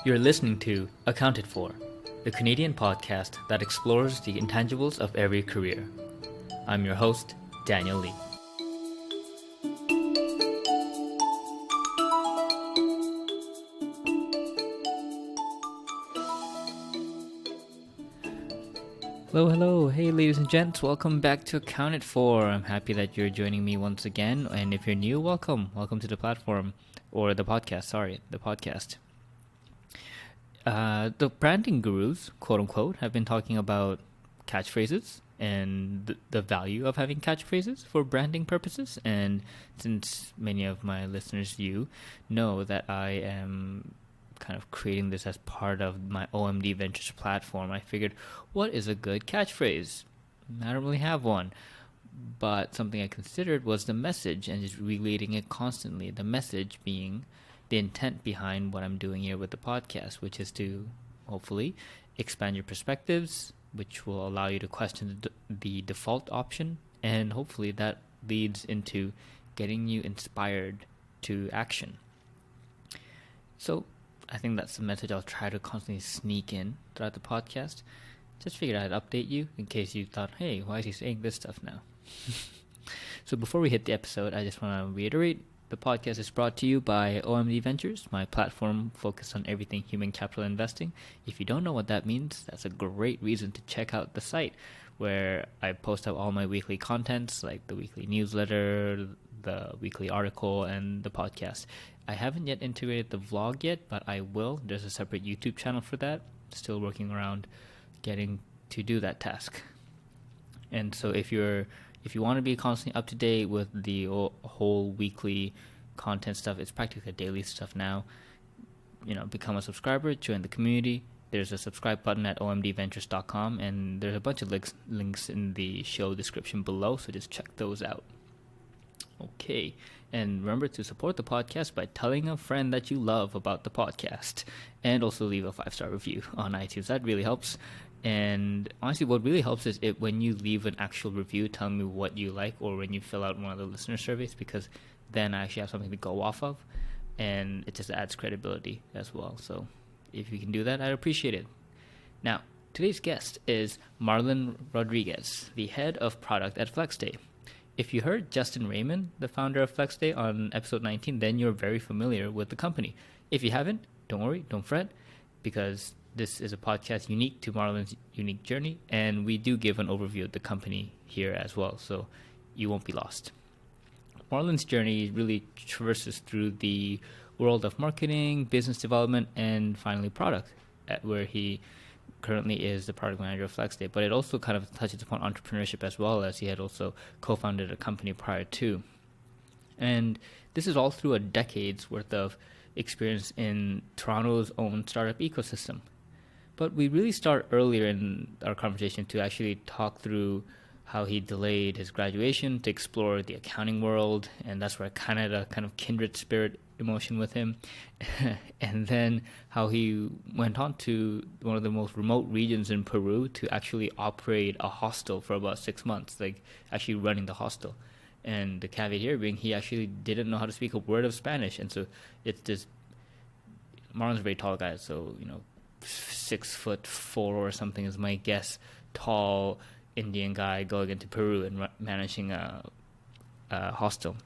You're listening to Accounted For, the Canadian podcast that explores the intangibles of every career. I'm your host, Daniel Lee. Hello. Hey, ladies and gents. Welcome back to Accounted For. I'm happy that you're joining me once again. And if you're new, welcome. Welcome to the platform. Or the podcast, the podcast. The branding gurus, quote unquote, have been talking about catchphrases and the value of having catchphrases for branding purposes. And since many of my listeners, you know that I am kind of creating this as part of my OMD Ventures platform, I figured, what is a good catchphrase? I don't really have one. But something I considered was the message and just relating it constantly. The message being the intent behind what I'm doing here with the podcast, which is to hopefully expand your perspectives, which will allow you to question the default option, and hopefully that leads into getting you inspired to action. So I think that's the message I'll try to constantly sneak in throughout the podcast. Just figured I'd update you in case you thought, hey, why is he saying this stuff now? So before we hit the episode, I just want to reiterate the podcast is brought to you by OMD Ventures, my platform focused on everything human capital investing. If you don't know what that means, that's a great reason to check out the site where I post up all my weekly contents, like the weekly newsletter, the weekly article, and the podcast. I haven't yet integrated the vlog yet, but I will. There's a separate YouTube channel for that. Still working around getting to do that task. And so if you want to be constantly up to date with the whole weekly content stuff, it's practically daily stuff now. Become a subscriber, join the community. There's a subscribe button at omdventures.com, and there's a bunch of links in the show description below, so just check those out. Okay, and remember to support the podcast by telling a friend that you love about the podcast, and also leave a 5-star review on iTunes. That really helps. And honestly, what really helps is when you leave an actual review telling me what you like, or when you fill out one of the listener surveys, because then I actually have something to go off of, and it just adds credibility as well. So if you can do that, I'd appreciate it. Now, today's guest is Marlon Rodrigues, the head of product at Flexday. If you heard Justin Raymond, the founder of Flexday, on episode 19, then you're very familiar with the company. If you haven't, don't worry, don't fret, because this is a podcast unique to Marlon's unique journey, and we do give an overview of the company here as well, so you won't be lost. Marlon's journey really traverses through the world of marketing, business development, and finally product, where he currently is the product manager of Flexday, but it also kind of touches upon entrepreneurship as well, as he had also co-founded a company prior to. And this is all through a decade's worth of experience in Toronto's own startup ecosystem. But we really start earlier in our conversation to actually talk through how he delayed his graduation to explore the accounting world, and that's where I kind of had a kind of kindred spirit emotion with him. And then how he went on to one of the most remote regions in Peru to actually operate a hostel for about 6 months, like actually running the hostel. And the caveat here being he actually didn't know how to speak a word of Spanish, and so it's just, Marlon's a very tall guy, so 6'4" or something is my guess, tall Indian guy going into Peru and managing a hostel.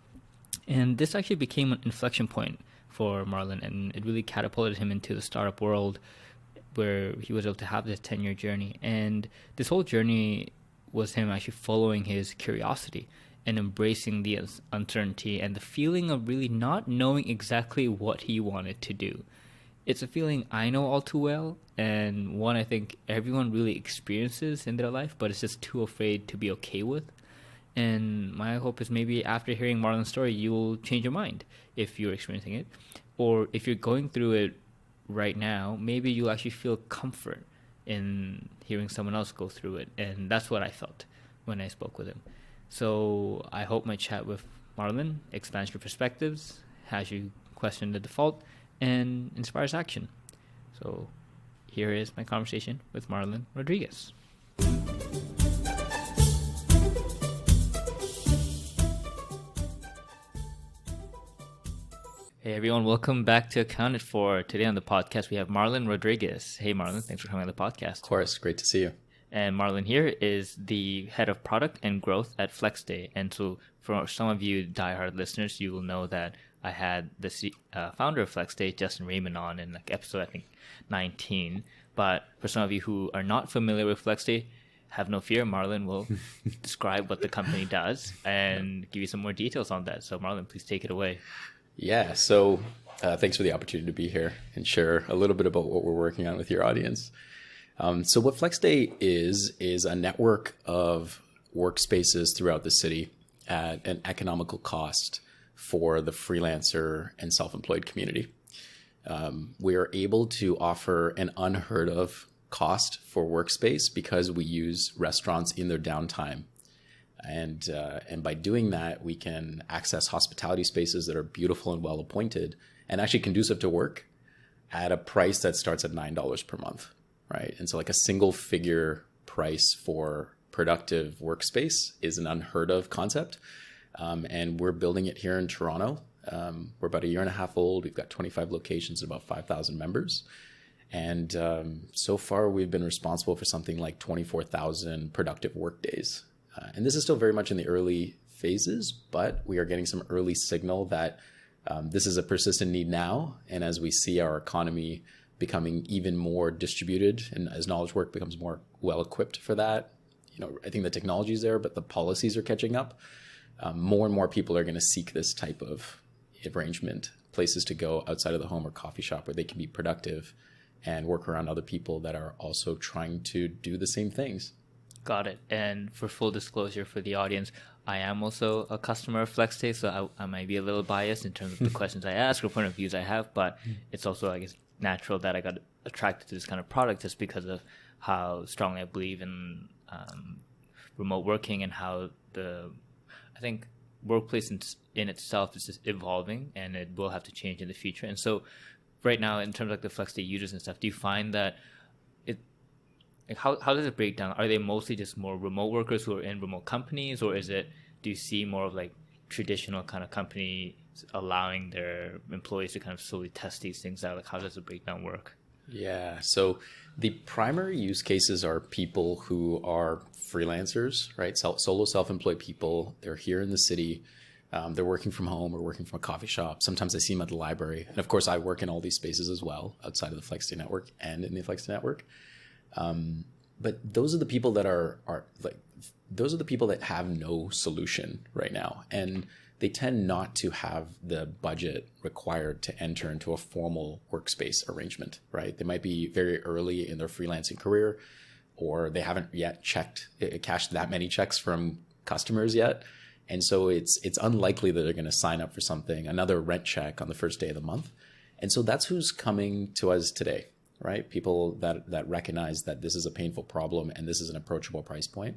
And this actually became an inflection point for Marlon, and it really catapulted him into the startup world, where he was able to have this 10-year journey. And this whole journey was him actually following his curiosity and embracing the uncertainty and the feeling of really not knowing exactly what he wanted to do. It's a feeling I know all too well, and one I think everyone really experiences in their life, but it's just too afraid to be okay with. And my hope is maybe after hearing Marlon's story, you will change your mind if you're experiencing it. Or if you're going through it right now, maybe you'll actually feel comfort in hearing someone else go through it. And that's what I felt when I spoke with him. So I hope my chat with Marlon expands your perspectives, has you question the default, and inspires action. So here is my conversation with Marlon Rodrigues. Hey everyone, welcome back to Accounted For. Today on the podcast we have Marlon Rodrigues. Hey Marlon, thanks for coming on the podcast. Of course, great to see you. And Marlon here is the head of product and growth at Flexday. And so for some of you diehard listeners, you will know that I had the founder of Flexday, Justin Raymond, on in episode, I think, 19. But for some of you who are not familiar with Flexday, have no fear, Marlon will describe what the company does and give you some more details on that. So Marlon, please take it away. Yeah, so thanks for the opportunity to be here and share a little bit about what we're working on with your audience. So what Flexday is a network of workspaces throughout the city at an economical cost for the freelancer and self-employed community. We are able to offer an unheard of cost for workspace because we use restaurants in their downtime. And by doing that, we can access hospitality spaces that are beautiful and well appointed and actually conducive to work at a price that starts at $9 per month, right? And so like a single figure price for productive workspace is an unheard of concept. And we're building it here in Toronto. We're about a year and a half old. We've got 25 locations, about 5,000 members. And so far, we've been responsible for something like 24,000 productive work days. And this is still very much in the early phases, but we are getting some early signal that this is a persistent need now. And as we see our economy becoming even more distributed and as knowledge work becomes more well equipped for that, I think the technology is there, but the policies are catching up. More and more people are going to seek this type of arrangement, places to go outside of the home or coffee shop where they can be productive and work around other people that are also trying to do the same things. Got it. And for full disclosure for the audience, I am also a customer of Flexday, so I might be a little biased in terms of the questions I ask or point of views I have, but it's also, I guess, natural that I got attracted to this kind of product just because of how strongly I believe in remote working and how I think workplace in itself is just evolving and it will have to change in the future. And so right now, in terms of the Flexday users and stuff, do you find that how does it break down? Are they mostly just more remote workers who are in remote companies, or do you see more of like traditional kind of companies allowing their employees to kind of slowly test these things out? Like, how does the breakdown work? Yeah, so the primary use cases are people who are freelancers, right? Solo self-employed people. They're here in the city. They're working from home or working from a coffee shop. Sometimes I see them at the library. And of course, I work in all these spaces as well, outside of the Flexday network and in the Flexday network. But those are the people that those are the people that have no solution right now. And they tend not to have the budget required to enter into a formal workspace arrangement, right? They might be very early in their freelancing career, or they haven't yet cashed that many checks from customers yet. And so it's unlikely that they're going to sign up for another rent check on the first day of the month. And so that's who's coming to us today, right? People that recognize that this is a painful problem and this is an approachable price point.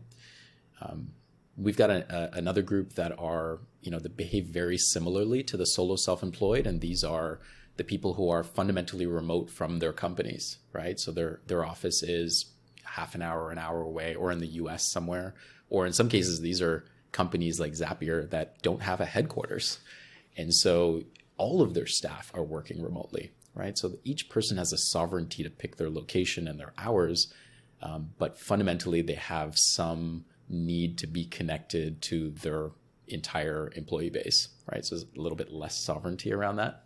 We've got another group that are, that behave very similarly to the solo self-employed. And these are the people who are fundamentally remote from their companies, right? So their office is half an hour away, or in the US somewhere. Or in some cases, these are companies like Zapier that don't have a headquarters. And so all of their staff are working remotely, right? So each person has a sovereignty to pick their location and their hours, but fundamentally they have some need to be connected to their entire employee base, right? So there's a little bit less sovereignty around that.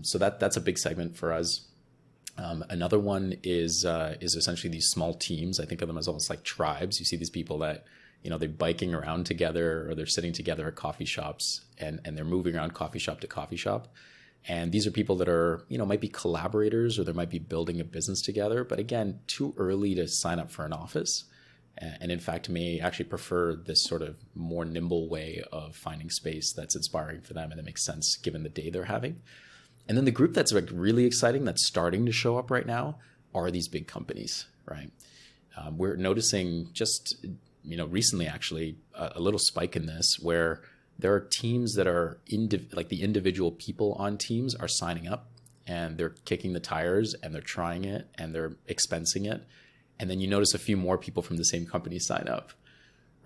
So that's a big segment for us. Another one is essentially these small teams. I think of them as almost like tribes. You see these people that, they're biking around together, or they're sitting together at coffee shops and they're moving around coffee shop to coffee shop. And these are people that are, might be collaborators, or they might be building a business together, but again, too early to sign up for an office. And in fact, may actually prefer this sort of more nimble way of finding space that's inspiring for them and that makes sense given the day they're having. And then the group that's like really exciting, that's starting to show up right now, are these big companies, right? We're noticing just, recently actually a little spike in this, where there are teams that are like the individual people on teams are signing up and they're kicking the tires and they're trying it and they're expensing it. And then you notice a few more people from the same company sign up,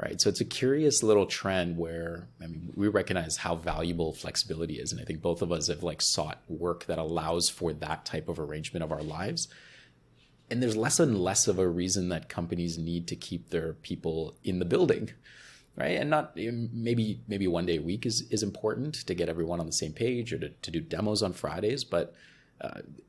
right? So it's a curious little trend where, I mean, we recognize how valuable flexibility is. And I think both of us have like sought work that allows for that type of arrangement of our lives. And there's less and less of a reason that companies need to keep their people in the building, right? And not maybe 1 day a week is important to get everyone on the same page, or to do demos on Fridays. But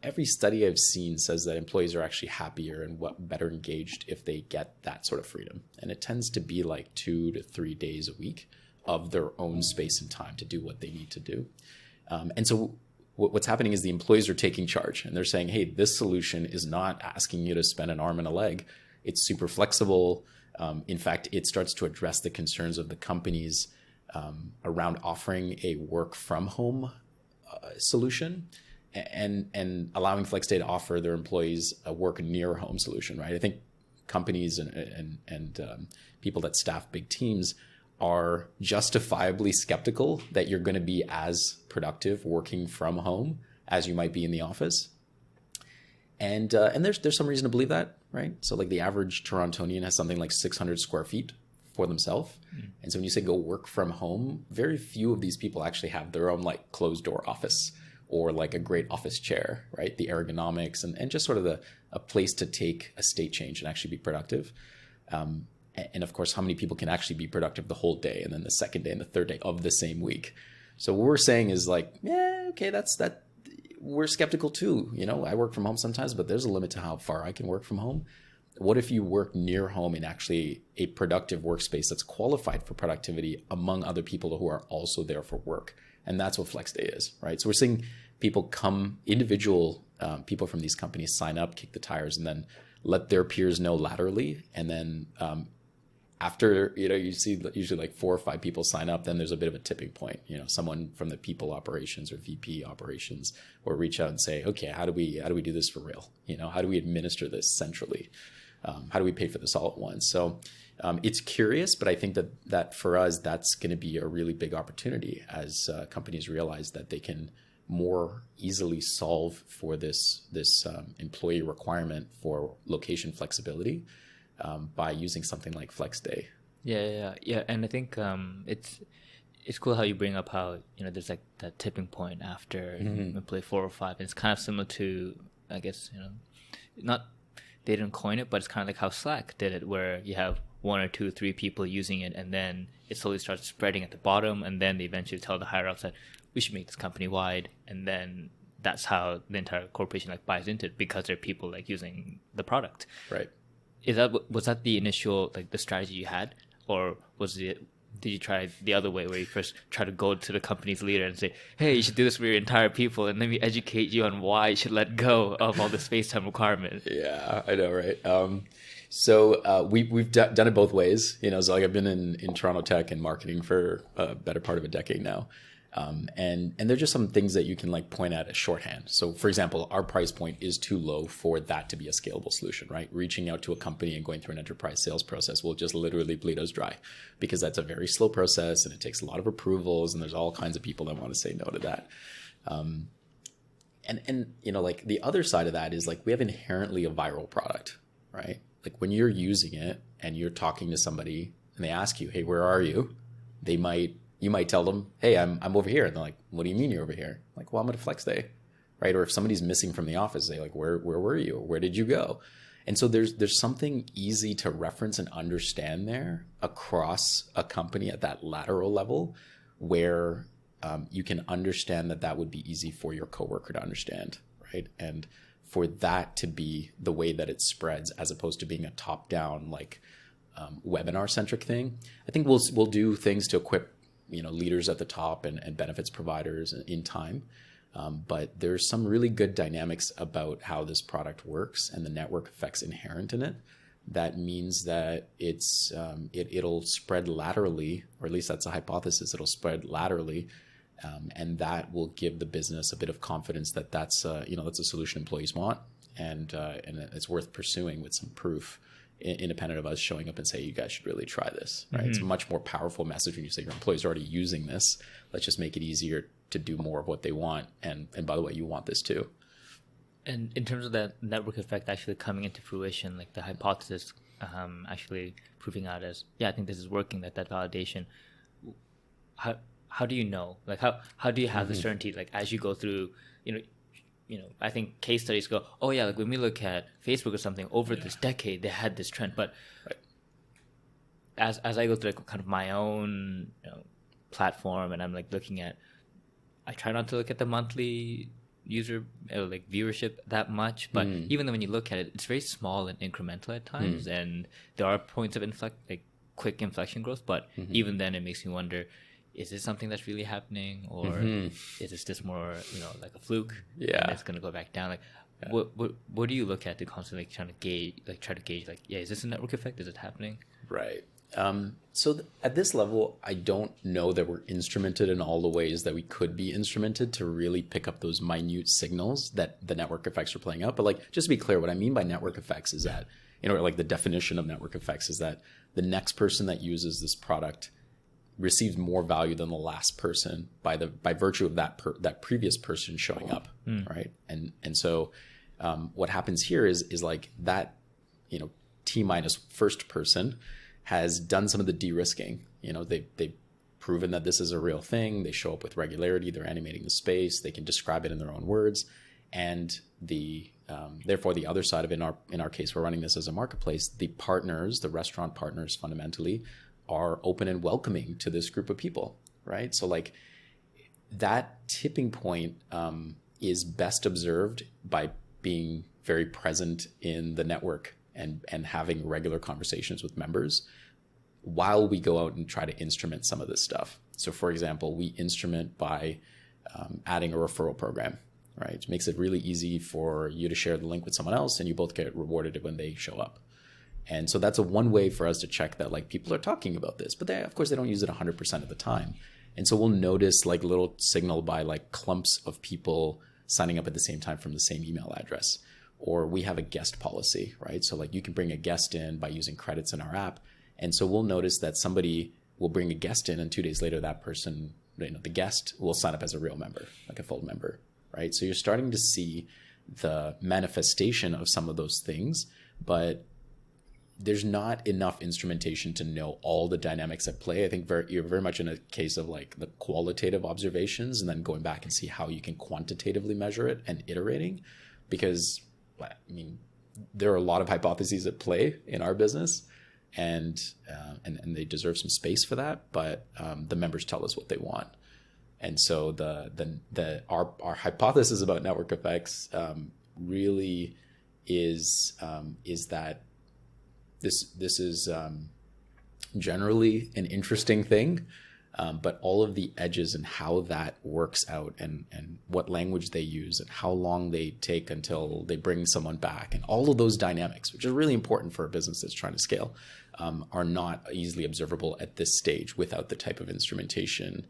every study I've seen says that employees are actually happier and better engaged if they get that sort of freedom. And it tends to be like 2 to 3 days a week of their own space and time to do what they need to do. And so what's happening is the employees are taking charge, and they're saying, hey, this solution is not asking you to spend an arm and a leg. It's super flexible. In fact, it starts to address the concerns of the companies around offering a work from home solution, and allowing Flexday to offer their employees a work near home solution, right? I think companies and people that staff big teams are justifiably skeptical that you're going to be as productive working from home as you might be in the office. And there's some reason to believe that, right? So like the average Torontonian has something like 600 square feet for themselves. And so when you say go work from home, very few of these people actually have their own like closed door office, or like a great office chair, right? The ergonomics and just sort of a place to take a state change and actually be productive. And of course, how many people can actually be productive the whole day, and then the second day and the third day of the same week? So what we're saying is like, yeah, okay, that. We're skeptical too. You know, I work from home sometimes, but there's a limit to how far I can work from home. What if you work near home in actually a productive workspace that's qualified for productivity among other people who are also there for work? And that's what Flexday is, right? So we're seeing people come, individual people from these companies sign up, kick the tires, and then let their peers know laterally. And then after, you see usually like 4 or 5 people sign up, then there's a bit of a tipping point. Someone from the people operations or VP operations will reach out and say, okay, how do we do this for real? How do we administer this centrally? How do we pay for this all at once? So it's curious, but I think that for us, that's going to be a really big opportunity as companies realize that they can more easily solve for this employee requirement for location flexibility by using something like Flexday. Yeah. And I think it's cool how you bring up how there's like that tipping point after employee 4 or 5. And it's kind of similar to, I guess, not they didn't coin it, but it's kind of like how Slack did it, where you have 1 or 2, 3 people using it, and then it slowly starts spreading at the bottom, and then they eventually tell the higher ups that we should make this company wide, and then that's how the entire corporation like buys into it, because there are people like using the product. Right. Was that the initial like the strategy you had, or did you try the other way, where you first try to go to the company's leader and say, hey, you should do this for your entire people, and let me educate you on why you should let go of all the space-time requirement? Yeah, I know, right? So we've done it both ways. So like I've been in Toronto tech and marketing for a better part of a decade now. And there're just some things that you can like point at as shorthand. So for example, our price point is too low for that to be a scalable solution, right? Reaching out to a company and going through an enterprise sales process will just literally bleed us dry, because that's a very slow process and it takes a lot of approvals, and there's all kinds of people that want to say no to that. And like the other side of that is like we have inherently a viral product, right? Like when you're using it and you're talking to somebody and they ask you, hey, where are you? You might tell them, hey, I'm over here. And they're like, what do you mean you're over here? I'm like, well, I'm at a Flexday, right? Or if somebody's missing from the office, they like, where were you? Or where did you go? And so there's something easy to reference and understand there across a company at that lateral level, where you can understand that would be easy for your coworker to understand, right? And for that to be the way that it spreads, as opposed to being a top-down like webinar-centric thing. I think we'll do things to equip leaders at the top and benefits providers in time. But there's some really good dynamics about how this product works and the network effects inherent in it. That means that it'll spread laterally, or at least that's a hypothesis. It'll spread laterally, and that will give the business a bit of confidence that that's a solution employees want, and it's worth pursuing with some proof, independent of us showing up and say, you guys should really try this, right? Mm-hmm. It's a much more powerful message when you say your employees are already using this. Let's just make it easier to do more of what they want. And by the way, you want this too. And in terms of that network effect actually coming into fruition, like the hypothesis actually proving out as, yeah, I think this is working, that validation. How do you know? Like how do you have the certainty, like as you go through, I think case studies go, oh yeah, like when we look at Facebook or something over this decade, they had this trend. But as I go through kind of my own platform, and I'm like looking at, I try not to look at the monthly user like viewership that much, but even then when you look at it, it's very small and incremental at times, and there are points of quick inflection growth, but even then it makes me wonder, is this something that's really happening, or is this just more like a fluke? Yeah, and it's going to go back down. Like what do you look at to constantly try to gauge is this a network effect? Is it happening? Right. So at this level, I don't know that we're instrumented in all the ways that we could be instrumented to really pick up those minute signals that the network effects are playing out. But like, just to be clear, what I mean by network effects is that, like the definition of network effects is that the next person that uses this product receives more value than the last person by virtue of that previous person showing up. Right. And so, what happens here is like that, T minus first person has done some of the de-risking. They've proven that this is a real thing. They show up with regularity. They're animating the space. They can describe it in their own words. And therefore, the other side of it, in our case, we're running this as a marketplace. The partners, the restaurant partners, fundamentally, are open and welcoming to this group of people, right? So like that tipping point is best observed by being very present in the network and having regular conversations with members while we go out and try to instrument some of this stuff. So for example, we instrument by adding a referral program, right? It makes it really easy for you to share the link with someone else and you both get rewarded when they show up. And so that's one way for us to check that like people are talking about this, but of course they don't use it 100% of the time. And so we'll notice like little signal by like clumps of people signing up at the same time from the same email address. Or we have a guest policy, right? So like you can bring a guest in by using credits in our app. And so we'll notice that somebody will bring a guest in and 2 days later, that person, the guest will sign up as a real member, like a full member, right? So you're starting to see the manifestation of some of those things, but there's not enough instrumentation to know all the dynamics at play. I think you're very much in a case of like the qualitative observations and then going back and see how you can quantitatively measure it and iterating, because I mean, there are a lot of hypotheses at play in our business, and they deserve some space for that. But the members tell us what they want, and so our hypothesis about network effects really is that this is generally an interesting thing, but all of the edges and how that works out and what language they use and how long they take until they bring someone back and all of those dynamics, which is really important for a business that's trying to scale, are not easily observable at this stage without the type of instrumentation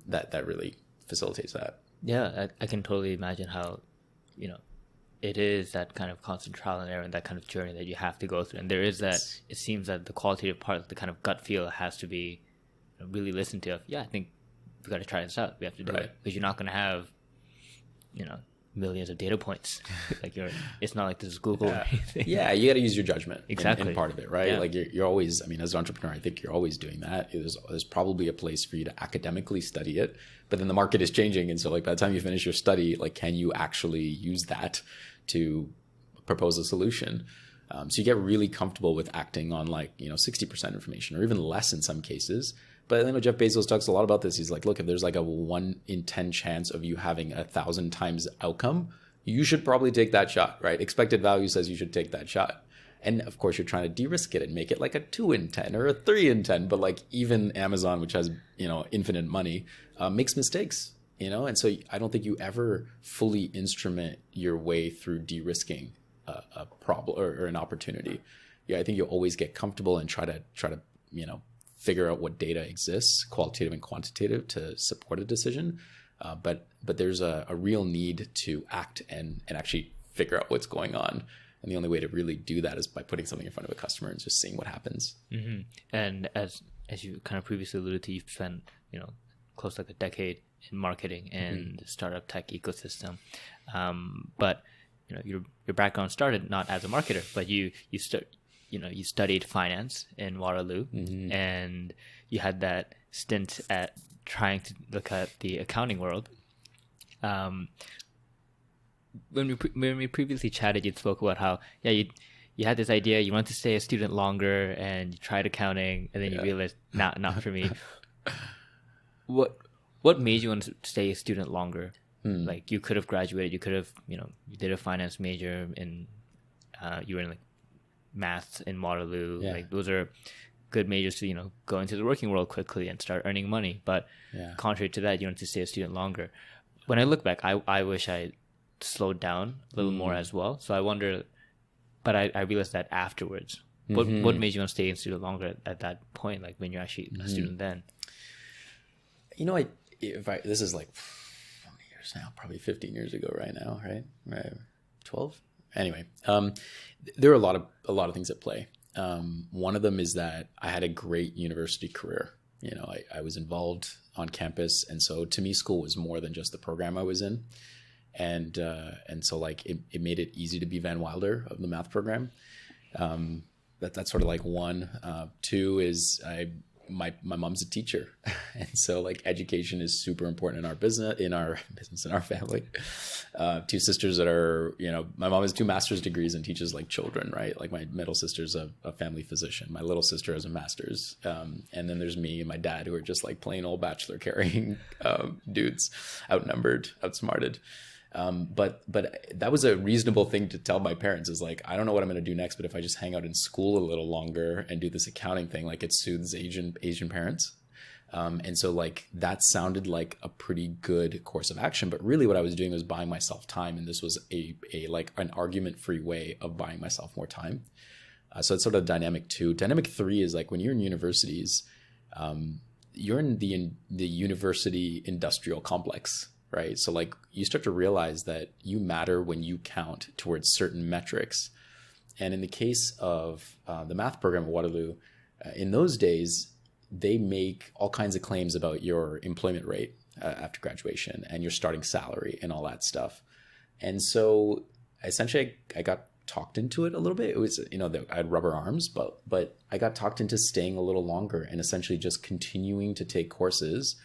that really facilitates that. Yeah, I can totally imagine how, it is that kind of constant trial and error and that kind of journey that you have to go through. And there is that, it seems that the qualitative part, the kind of gut feel has to be really listened to. Yeah, I think we got to try this out. We have to do it, because you're not going to have, millions of data points. Like it's not like this is Google or anything. Yeah, you got to use your judgment exactly in part of it, right? Yeah. Like you're always, I mean, as an entrepreneur, I think you're always doing that. There's probably a place for you to academically study it, but then the market is changing. And so like by the time you finish your study, like can you actually use that to propose a solution? So you get really comfortable with acting on 60% information or even less in some cases. But Jeff Bezos talks a lot about this. He's like, look, if there's like a 1 in 10 chance of you having 1,000 times outcome, you should probably take that shot, right? Expected value says you should take that shot. And of course, you're trying to de-risk it and make it like a 2 in 10 or a 3 in 10. But like even Amazon, which has, infinite money, makes mistakes, and so I don't think you ever fully instrument your way through de-risking a problem or an opportunity. Yeah, I think you'll always get comfortable and try to figure out what data exists, qualitative and quantitative, to support a decision. But there's a real need to act and actually figure out what's going on. And the only way to really do that is by putting something in front of a customer and just seeing what happens. Mm-hmm. And as you kind of previously alluded to, you've spent close to like a decade in marketing and the startup tech ecosystem. But your background started not as a marketer, but you you studied finance in Waterloo, and you had that stint at trying to look at the accounting world. When we previously chatted, you spoke about how you had this idea, you wanted to stay a student longer, and you tried accounting, and then you realized not for me. What made you want to stay a student longer? Like, you could have graduated, you could have you did a finance major, and you were in like maths in Waterloo. Like, those are good majors to go into the working world quickly and start earning money. But contrary to that, you wanted to stay a student longer. When I look back, I wish I slowed down a little more as well. So I wonder, but I realized that afterwards. What made you want to stay in student longer at that point, like when you're actually a student then? This is like how many years now? Probably 15 years ago right now, right? 12? Anyway, there are a lot of things at play. One of them is that I had a great university career. I was involved on campus, and so to me, school was more than just the program I was in. And so like it made it easy to be Van Wilder of the math program. That's sort of like one. Two is my mom's a teacher, and so like education is super important in our business, in our family. Two sisters that are, my mom has 2 master's degrees and teaches like children, right? Like my middle sister's a family physician. My little sister has a master's. And then there's me and my dad, who are just like plain old bachelor carrying dudes, outnumbered, outsmarted. But that was a reasonable thing to tell my parents, is like, I don't know what I'm going to do next, but if I just hang out in school a little longer and do this accounting thing, like it soothes Asian parents. And so like that sounded like a pretty good course of action, but really what I was doing was buying myself time. And this was like an argument-free way of buying myself more time. So it's sort of dynamic 2. Dynamic 3 is like when you're in universities, you're in the university industrial complex. Right. So like you start to realize that you matter when you count towards certain metrics. And in the case of the math program at Waterloo, in those days, they make all kinds of claims about your employment rate after graduation and your starting salary and all that stuff. And so essentially I got talked into it a little bit. It was, I had rubber arms, but I got talked into staying a little longer and essentially just continuing to take courses.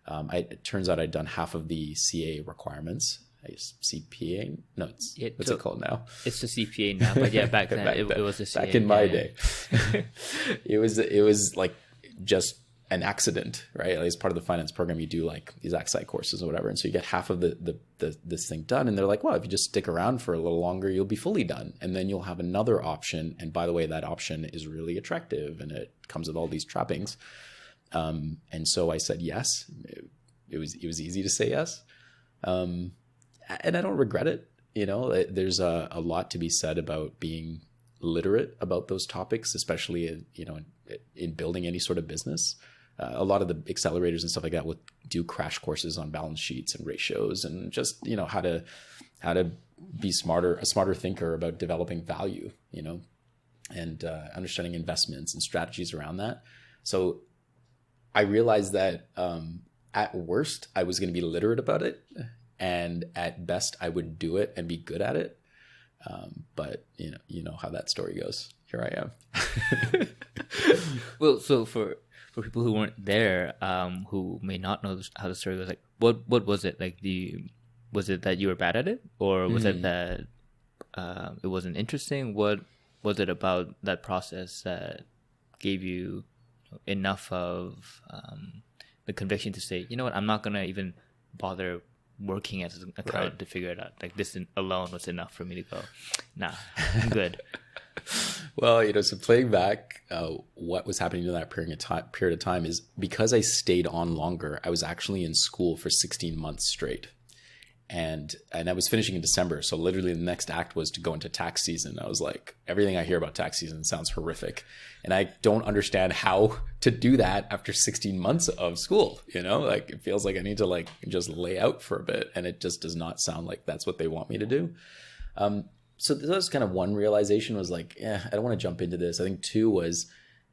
It turns out I'd done half of the CA requirements. CPA? No, what's it called now? It's the CPA now, but yeah, back then it was the CA. Back in my day, it was like just an accident, right? As part of the finance program, you do like these Axi courses or whatever, and so you get half of this thing done, and they're like, well, if you just stick around for a little longer, you'll be fully done, and then you'll have another option. And by the way, that option is really attractive, and it comes with all these trappings. And so I said yes. It was easy to say yes. And I don't regret it. There's a lot to be said about being literate about those topics, especially, in building any sort of business. A lot of the accelerators and stuff like that will do crash courses on balance sheets and ratios and just, how to be a smarter thinker about developing value, and understanding investments and strategies around that. So I realized that at worst, I was going to be literate about it. And at best, I would do it and be good at it. But you know how that story goes. Here I am. Well, so for people who weren't there, who may not know how the story goes, like what was it? Like was it that you were bad at it, or was it that it wasn't interesting? What was it about that process that gave you enough of the conviction to say, you know what, I'm not gonna even bother working as an accountant to figure it out. Like this alone was enough for me to go, nah, I'm good. Well, so playing back, what was happening in that period of time is because I stayed on longer, I was actually in school for 16 months straight. And I was finishing in December. So literally the next act was to go into tax season. I was like, everything I hear about tax season sounds horrific. And I don't understand how to do that after 16 months of school. Like it feels like I need to like just lay out for a bit. And it just does not sound like that's what they want me to do. So that was kind of one realization, was like, I don't want to jump into this. I think 2 was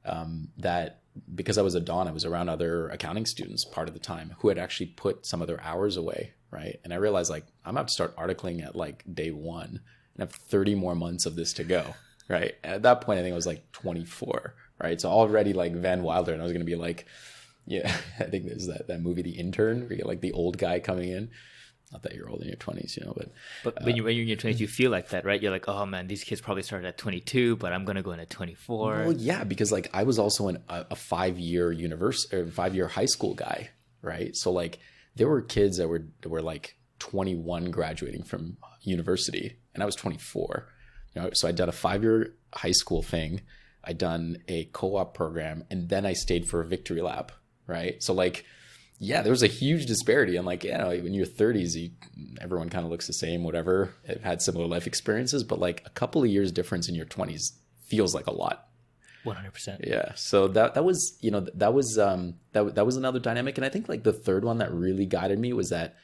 that because I was a Don, I was around other accounting students part of the time who had actually put some of their hours away. Right. And I realized like I'm about to start articling at like day 1 and I have 30 more months of this to go. right? And at that point, I think I was like 24, right? So already like Van Wilder, and I was going to be like, yeah, I think there's that movie, The Intern, where you get like the old guy coming in. Not that you're old in your 20s, but when you're in your 20s, you feel like that, right? You're like, oh man, these kids probably started at 22, but I'm gonna go in at 24. Well, yeah, because like I was also a 5-year high school guy, right? So like there were kids that were like 21 graduating from university, and I was 24. So I'd done a 5-year high school thing, I'd done a co-op program, and then I stayed for a victory lap, right? So like, yeah, there was a huge disparity. And like, in your 30s, everyone kind of looks the same, whatever. I've had similar life experiences, but like a couple of years difference in your 20s feels like a lot. 100%. Yeah. So that was another dynamic. And I think like the third one that really guided me was that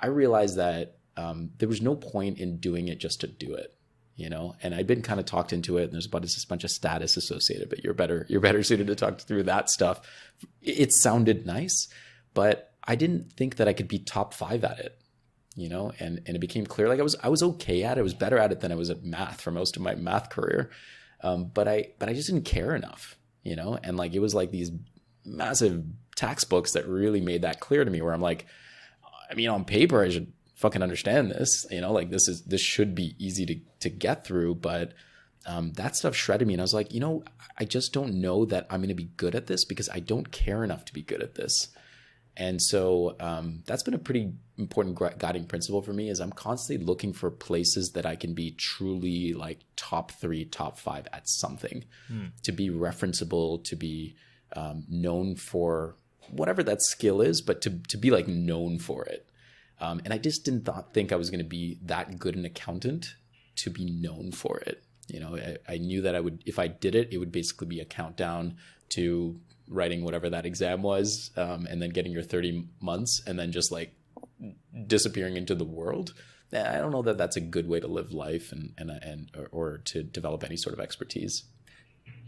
I realized that there was no point in doing it just to do it. And I'd been kind of talked into it, and there's this bunch of status associated, but you're better suited to talk through that stuff. It sounded nice, but I didn't think that I could be top 5 at it, and it became clear, like I was okay at it. I was better at it than I was at math for most of my math career. But I just didn't care enough, and like, it was like these massive textbooks that really made that clear to me, where I'm like, I mean, on paper, I should fucking understand this, like this should be easy to get through. But that stuff shredded me. And I was like, I just don't know that I'm going to be good at this because I don't care enough to be good at this. And so that's been a pretty important guiding principle for me, is I'm constantly looking for places that I can be truly like top 3, top 5 at something, to be referenceable, to be known for whatever that skill is, but to be like known for it. And I just didn't think I was going to be that good an accountant to be known for it. I knew that if I did it, it would basically be a countdown to writing whatever that exam was, and then getting your 30 months and then just like disappearing into the world. I don't know that that's a good way to live life or to develop any sort of expertise.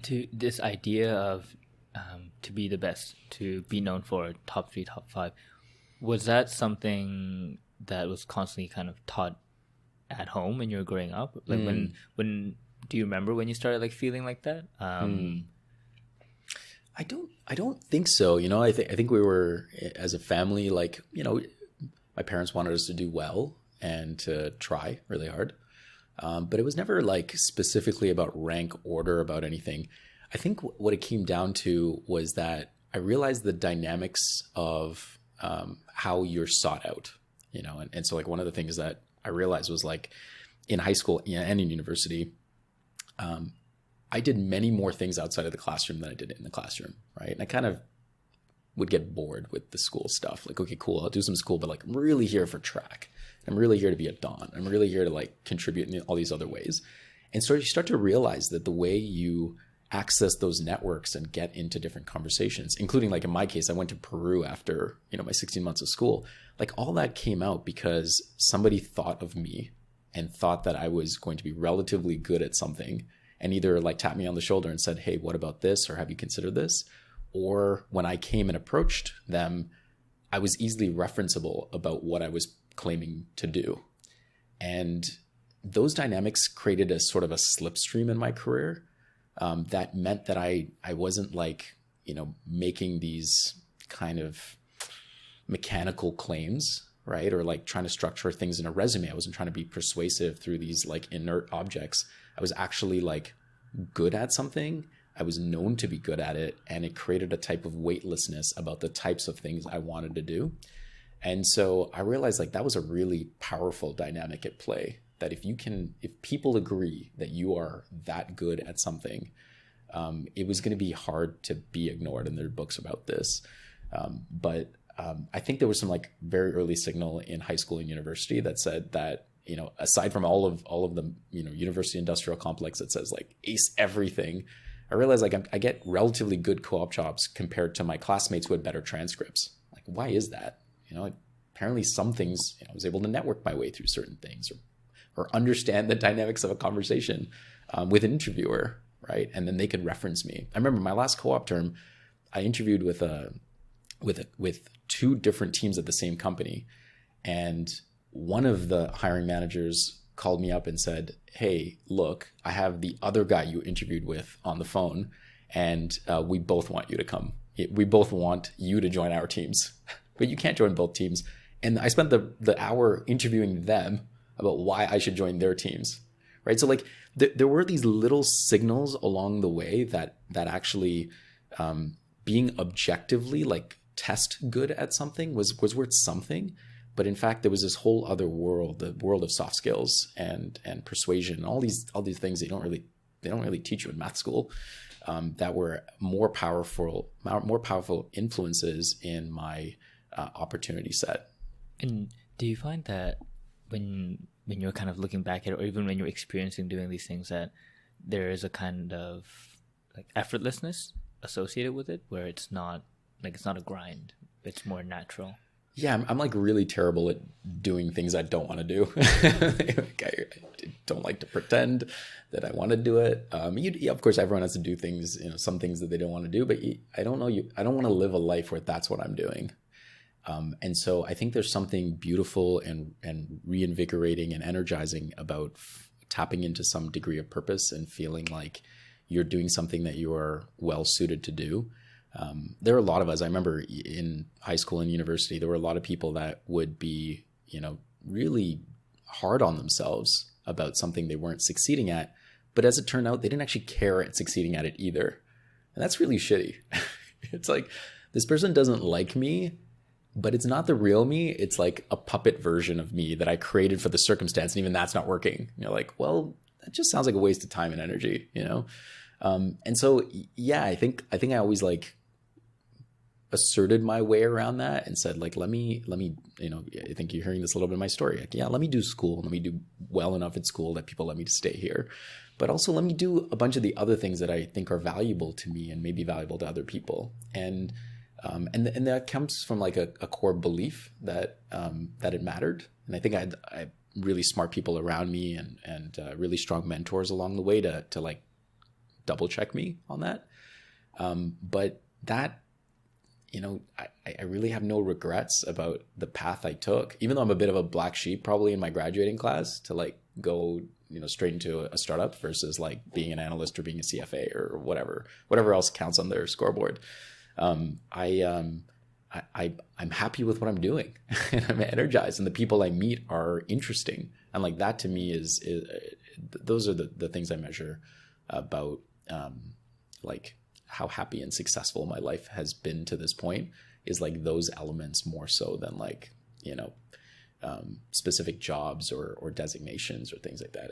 To this idea of to be the best, to be known for top 3, top 5, was that something that was constantly kind of taught at home when you were growing up? Like when do you remember when you started like feeling like that? I don't think so. I think we were, as a family, like, my parents wanted us to do well and to try really hard. But it was never like specifically about rank order, about anything. I think what it came down to was that I realized the dynamics of how you're sought out, and so like one of the things that I realized was like in high school and in university, I did many more things outside of the classroom than I did in the classroom, right? And I kind of would get bored with the school stuff. Like, okay, cool, I'll do some school, but like I'm really here for track. I'm really here to be a Don. I'm really here to like contribute in all these other ways. And so you start to realize that the way you access those networks and get into different conversations, including like in my case, I went to Peru after, my 16 months of school, like all that came out because somebody thought of me and thought that I was going to be relatively good at something, and either like tapped me on the shoulder and said, hey, what about this? Or have you considered this? Or when I came and approached them, I was easily referenceable about what I was claiming to do. And those dynamics created a sort of a slipstream in my career. That meant that I wasn't like, making these kind of mechanical claims, right? Or like trying to structure things in a resume. I wasn't trying to be persuasive through these like inert objects. I was actually like good at something. I was known to be good at it, and it created a type of weightlessness about the types of things I wanted to do. And so I realized like that was a really powerful dynamic at play, that if people agree that you are that good at something, it was going to be hard to be ignored. And there are books about this. But I think there was some like very early signal in high school and university that said that, aside from all of the, university industrial complex that says like ace everything, I realized like I get relatively good co-op jobs compared to my classmates who had better transcripts. Like, why is that? Apparently some things, I was able to network my way through certain things, or understand the dynamics of a conversation with an interviewer, right? And then they could reference me. I remember my last co-op term, I interviewed with 2 different teams at the same company, and one of the hiring managers called me up and said, hey, look, I have the other guy you interviewed with on the phone, and we both want you to come. We both want you to join our teams, but you can't join both teams. And I spent the hour interviewing them about why I should join their teams, right? So like there were these little signals along the way that actually being objectively like test good at something was worth something. But in fact, there was this whole other world, the world of soft skills and persuasion, all these things they don't really teach you in math school, that were more powerful influences in my opportunity set. And do you find that when you're kind of looking back at it, or even when you're experiencing doing these things, that there is a kind of like effortlessness associated with it, where it's not a grind, it's more natural? Yeah, I'm like really terrible at doing things I don't want to do. Like, I don't like to pretend that I want to do it. Yeah, of course, everyone has to do things, some things that they don't want to do. But I don't know. I don't want to live a life where that's what I'm doing. And so I think there's something beautiful and reinvigorating and energizing about tapping into some degree of purpose and feeling like you're doing something that you are well suited to do. There are a lot of us. I remember in high school and university, there were a lot of people that would be, really hard on themselves about something they weren't succeeding at. But as it turned out, they didn't actually care at succeeding at it either. And that's really shitty. It's like, this person doesn't like me, but it's not the real me. It's like a puppet version of me that I created for the circumstance. And even that's not working. You're like, well, that just sounds like a waste of time and energy, And so, yeah, I think I always like asserted my way around that and said, like, let me, I think you're hearing this a little bit in my story. Like, yeah, let me do school. Let me do well enough at school that people let me to stay here. But also let me do a bunch of the other things that I think are valuable to me and maybe valuable to other people. And that comes from like a core belief that it mattered. And I think I really smart people around me and really strong mentors along the way to like double check me on that. But that, I really have no regrets about the path I took, even though I'm a bit of a black sheep probably in my graduating class, to like go, straight into a startup versus like being an analyst or being a CFA or whatever else counts on their scoreboard. I'm happy with what I'm doing and I'm energized, and the people I meet are interesting. And like that to me is those are the things I measure about, like how happy and successful my life has been to this point, is like those elements more so than like, specific jobs or designations or things like that.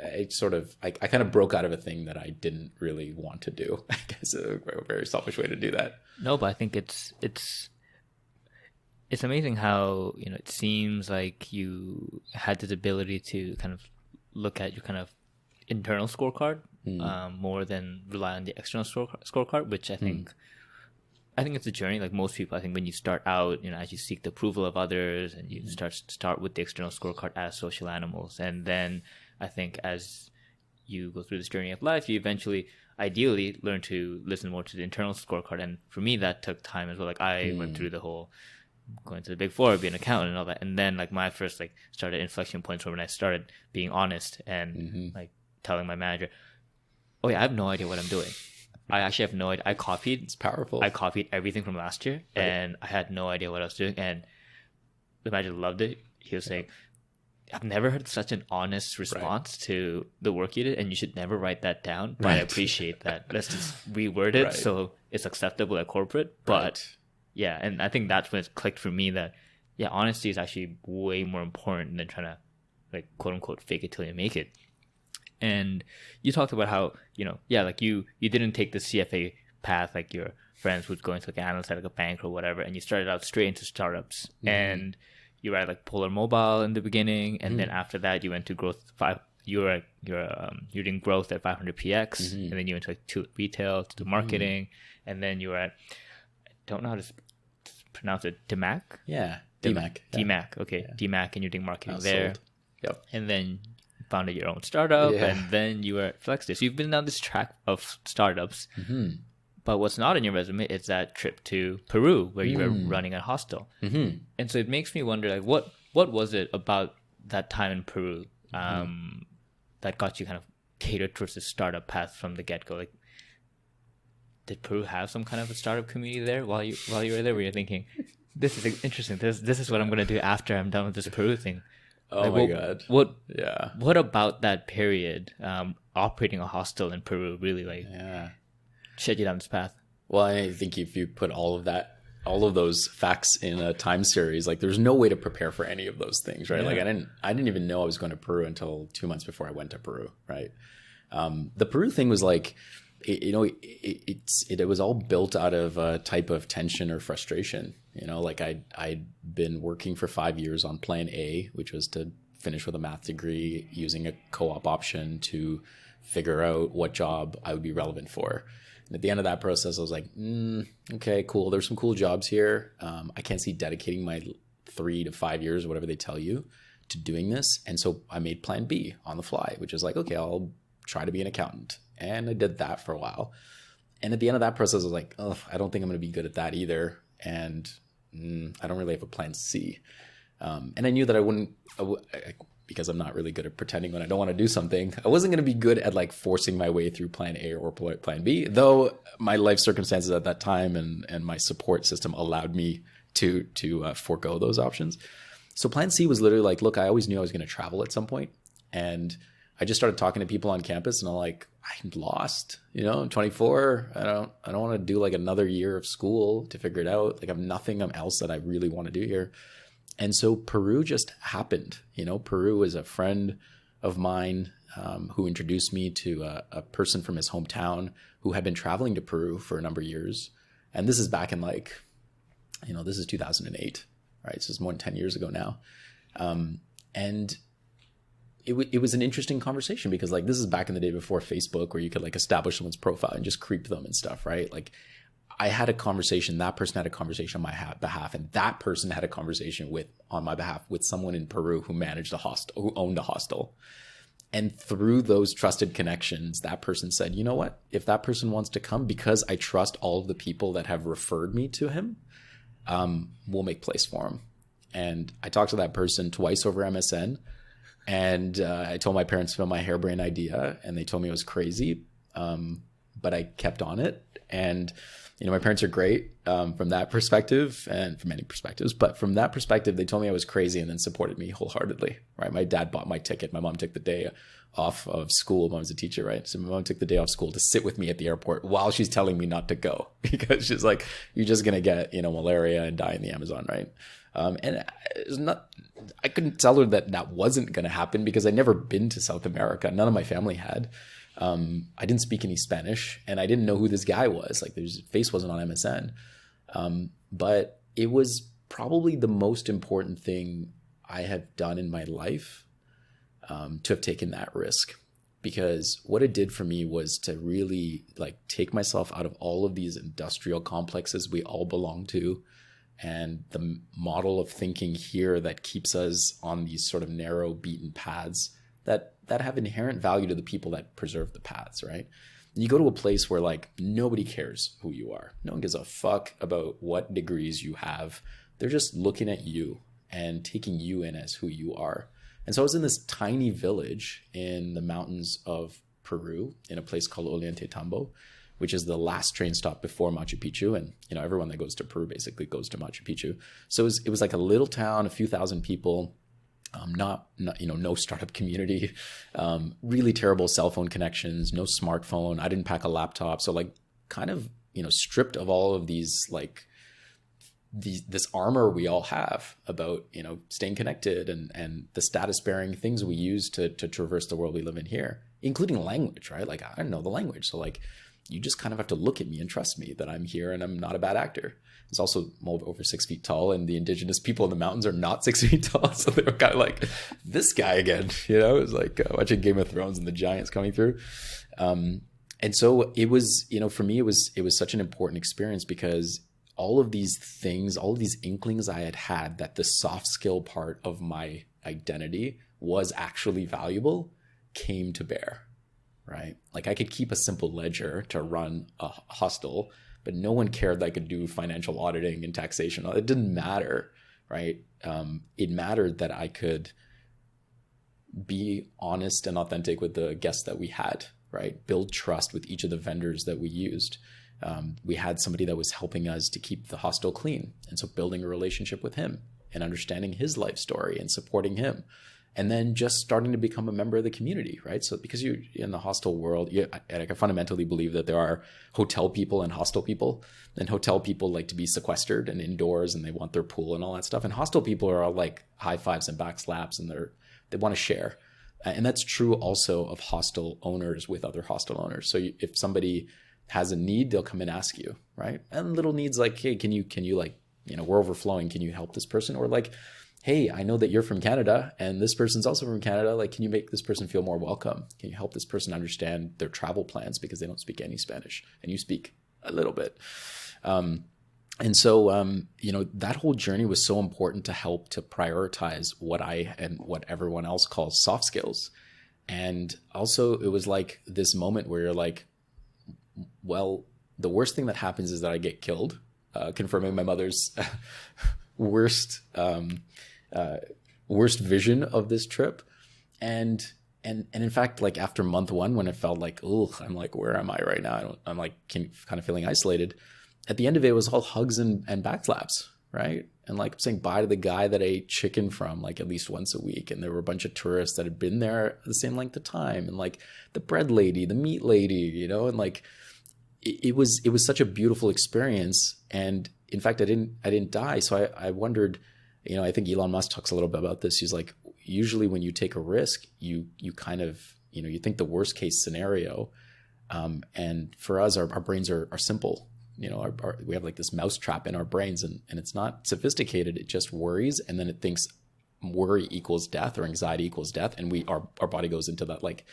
I kind of broke out of a thing that I didn't really want to do. I guess a very selfish way to do that. No, but I think it's amazing how, it seems like you had this ability to kind of look at your kind of internal scorecard more than rely on the external scorecard, which I think it's a journey. Like most people, I think when you start out, as you seek the approval of others, and you start with the external scorecard as social animals, and then I think as you go through this journey of life, you eventually, ideally, learn to listen more to the internal scorecard. And for me, that took time as well. Like I went through the whole going to the Big Four, being an accountant and all that, and then like my first like started inflection points were when I started being honest and like telling my manager, oh yeah, I have no idea what I'm doing. I actually have no idea. It's powerful. I copied everything from last year, right, and I had no idea what I was doing. And the manager loved it. He was saying, I've never heard such an honest response to the work you did, and you should never write that down. But I appreciate that. Let's just reword it so it's acceptable at corporate. But yeah, and I think that's when it clicked for me that, yeah, honesty is actually way more important than trying to, like, quote unquote, fake it till you make it. And you talked about how, like you didn't take the CFA path like your friends would go into like an analyst at like a bank or whatever, and you started out straight into startups. And you were at like Polar Mobile in the beginning, and then after that you went to growth 5. You're doing growth at 500px, and then you went to like to retail, to do marketing, and then you were at, I don't know how to pronounce it, DMAC. Yeah, DMAC. DMAC. Okay, yeah. DMAC, and you're doing marketing there. Sold. Yep. And then founded your own startup, and then you were at Flexday. So you've been down this track of startups. But what's not in your resume is that trip to Peru where you were running a hostel. And so it makes me wonder, like, what was it about that time in Peru that got you kind of catered towards the startup path from the get-go? Like, did Peru have some kind of a startup community there while you were there? Where you're thinking, this is interesting. This is what I'm going to do after I'm done with this Peru thing. Oh like, my God. Yeah. What about that period, operating a hostel in Peru, really shed you down this path? Well, I think if you put all of those facts in a time series, like there's no way to prepare for any of those things, right? Yeah. Like I didn't even know I was going to Peru until 2 months before I went to Peru, right? The Peru thing was like, it was all built out of a type of tension or frustration. Like I'd been working for 5 years on plan A, which was to finish with a math degree using a co-op option to figure out what job I would be relevant for. And at the end of that process, I was like, okay, cool. There's some cool jobs here. I can't see dedicating my 3 to 5 years or whatever they tell you to doing this. And so I made plan B on the fly, which is like, okay, I'll try to be an accountant. And I did that for a while. And at the end of that process, I was like, oh, I don't think I'm going to be good at that either. And I don't really have a plan C. And I knew that I wouldn't, because I'm not really good at pretending when I don't want to do something, I wasn't going to be good at like forcing my way through plan A or plan B, though my life circumstances at that time and my support system allowed me to forego those options. So plan C was literally like, look, I always knew I was going to travel at some point. And I just started talking to people on campus and I'm like, I'm lost, I'm 24. I don't want to do like another year of school to figure it out. Like I have nothing else that I really want to do here. And so Peru just happened. Peru is a friend of mine who introduced me to a person from his hometown who had been traveling to Peru for a number of years. And this is back in this is 2008, right? So it's more than 10 years ago now. And it was an interesting conversation because like this is back in the day before Facebook where you could like establish someone's profile and just creep them and stuff, right? Like I had a conversation, that person had a conversation on my behalf, and that person had a conversation on my behalf with someone in Peru who managed a hostel, who owned a hostel. And through those trusted connections, that person said, you know what, if that person wants to come, because I trust all of the people that have referred me to him, we'll make place for him. And I talked to that person twice over MSN. And I told my parents about my harebrained idea, and they told me it was crazy, but I kept on it. And my parents are great from that perspective and from many perspectives. But from that perspective, they told me I was crazy and then supported me wholeheartely, right? My dad bought my ticket. My mom took the day off of school. Mom's a teacher, right? So my mom took the day off school to sit with me at the airport while she's telling me not to go because she's like, you're just going to get, malaria and die in the Amazon, right? And it's not, I couldn't tell her that wasn't going to happen because I'd never been to South America. None of my family had. I didn't speak any Spanish and I didn't know who this guy was. Like his face wasn't on MSN. But it was probably the most important thing I have done in my life, to have taken that risk, because what it did for me was to really like take myself out of all of these industrial complexes we all belong to. And the model of thinking here that keeps us on these sort of narrow beaten paths that have inherent value to the people that preserve the paths, right? And you go to a place where like nobody cares who you are. No one gives a fuck about what degrees you have. They're just looking at you and taking you in as who you are. And so I was in this tiny village in the mountains of Peru in a place called Ollantaytambo, which is the last train stop before Machu Picchu. And, everyone that goes to Peru basically goes to Machu Picchu. So it was like a little town, a few thousand people, not no startup community, really terrible cell phone connections, no smartphone. I didn't pack a laptop. So like kind of, stripped of all of these, like this armor we all have about, staying connected and the status bearing things we use to traverse the world we live in here, including language, right? Like I don't know the language. So like, you just kind of have to look at me and trust me that I'm here and I'm not a bad actor. It's also over 6 feet tall, and the indigenous people in the mountains are not 6 feet tall. So they were kind of like, this guy again, it was like watching Game of Thrones and the giants coming through. And so it was, for me, it was such an important experience because all of these things, all of these inklings I had that the soft skill part of my identity was actually valuable came to bear. Right? Like I could keep a simple ledger to run a hostel, but no one cared that I could do financial auditing and taxation. It didn't matter, right? It mattered that I could be honest and authentic with the guests that we had, right? Build trust with each of the vendors that we used. We had somebody that was helping us to keep the hostel clean. And so building a relationship with him and understanding his life story and supporting him. And then just starting to become a member of the community, right? So because you're in the hostel world, I fundamentally believe that there are hotel people and hostel people. And hotel people like to be sequestered and indoors, and they want their pool and all that stuff. And hostel people are all like high fives and back slaps, and they want to share. And that's true also of hostel owners with other hostel owners. So if somebody has a need, they'll come and ask you, right? And little needs like, hey, can you like, we're overflowing. Can you help this person? Or like, hey, I know that you're from Canada and this person's also from Canada. Like, can you make this person feel more welcome? Can you help this person understand their travel plans because they don't speak any Spanish and you speak a little bit? And so, that whole journey was so important to help to prioritize what I and what everyone else calls soft skills. And also it was like this moment where you're like, well, the worst thing that happens is that I get killed, confirming my mother's worst vision of this trip. And in fact, like after month one, when it felt like, oh, I'm like, where am I right now? I'm like kind of feeling isolated. At the end of it was all hugs and backslaps, right? And like saying bye to the guy that I ate chicken from like at least once a week. And there were a bunch of tourists that had been there the same length of time. And like the bread lady, the meat lady, and like it was such a beautiful experience. And in fact, I didn't die. So I wondered, I think Elon Musk talks a little bit about this. He's like, usually when you take a risk, you kind of, you think the worst case scenario. And for us, our brains are simple. We have like this mousetrap in our brains, and it's not sophisticated. It just worries. And then it thinks worry equals death or anxiety equals death. And our body goes into that like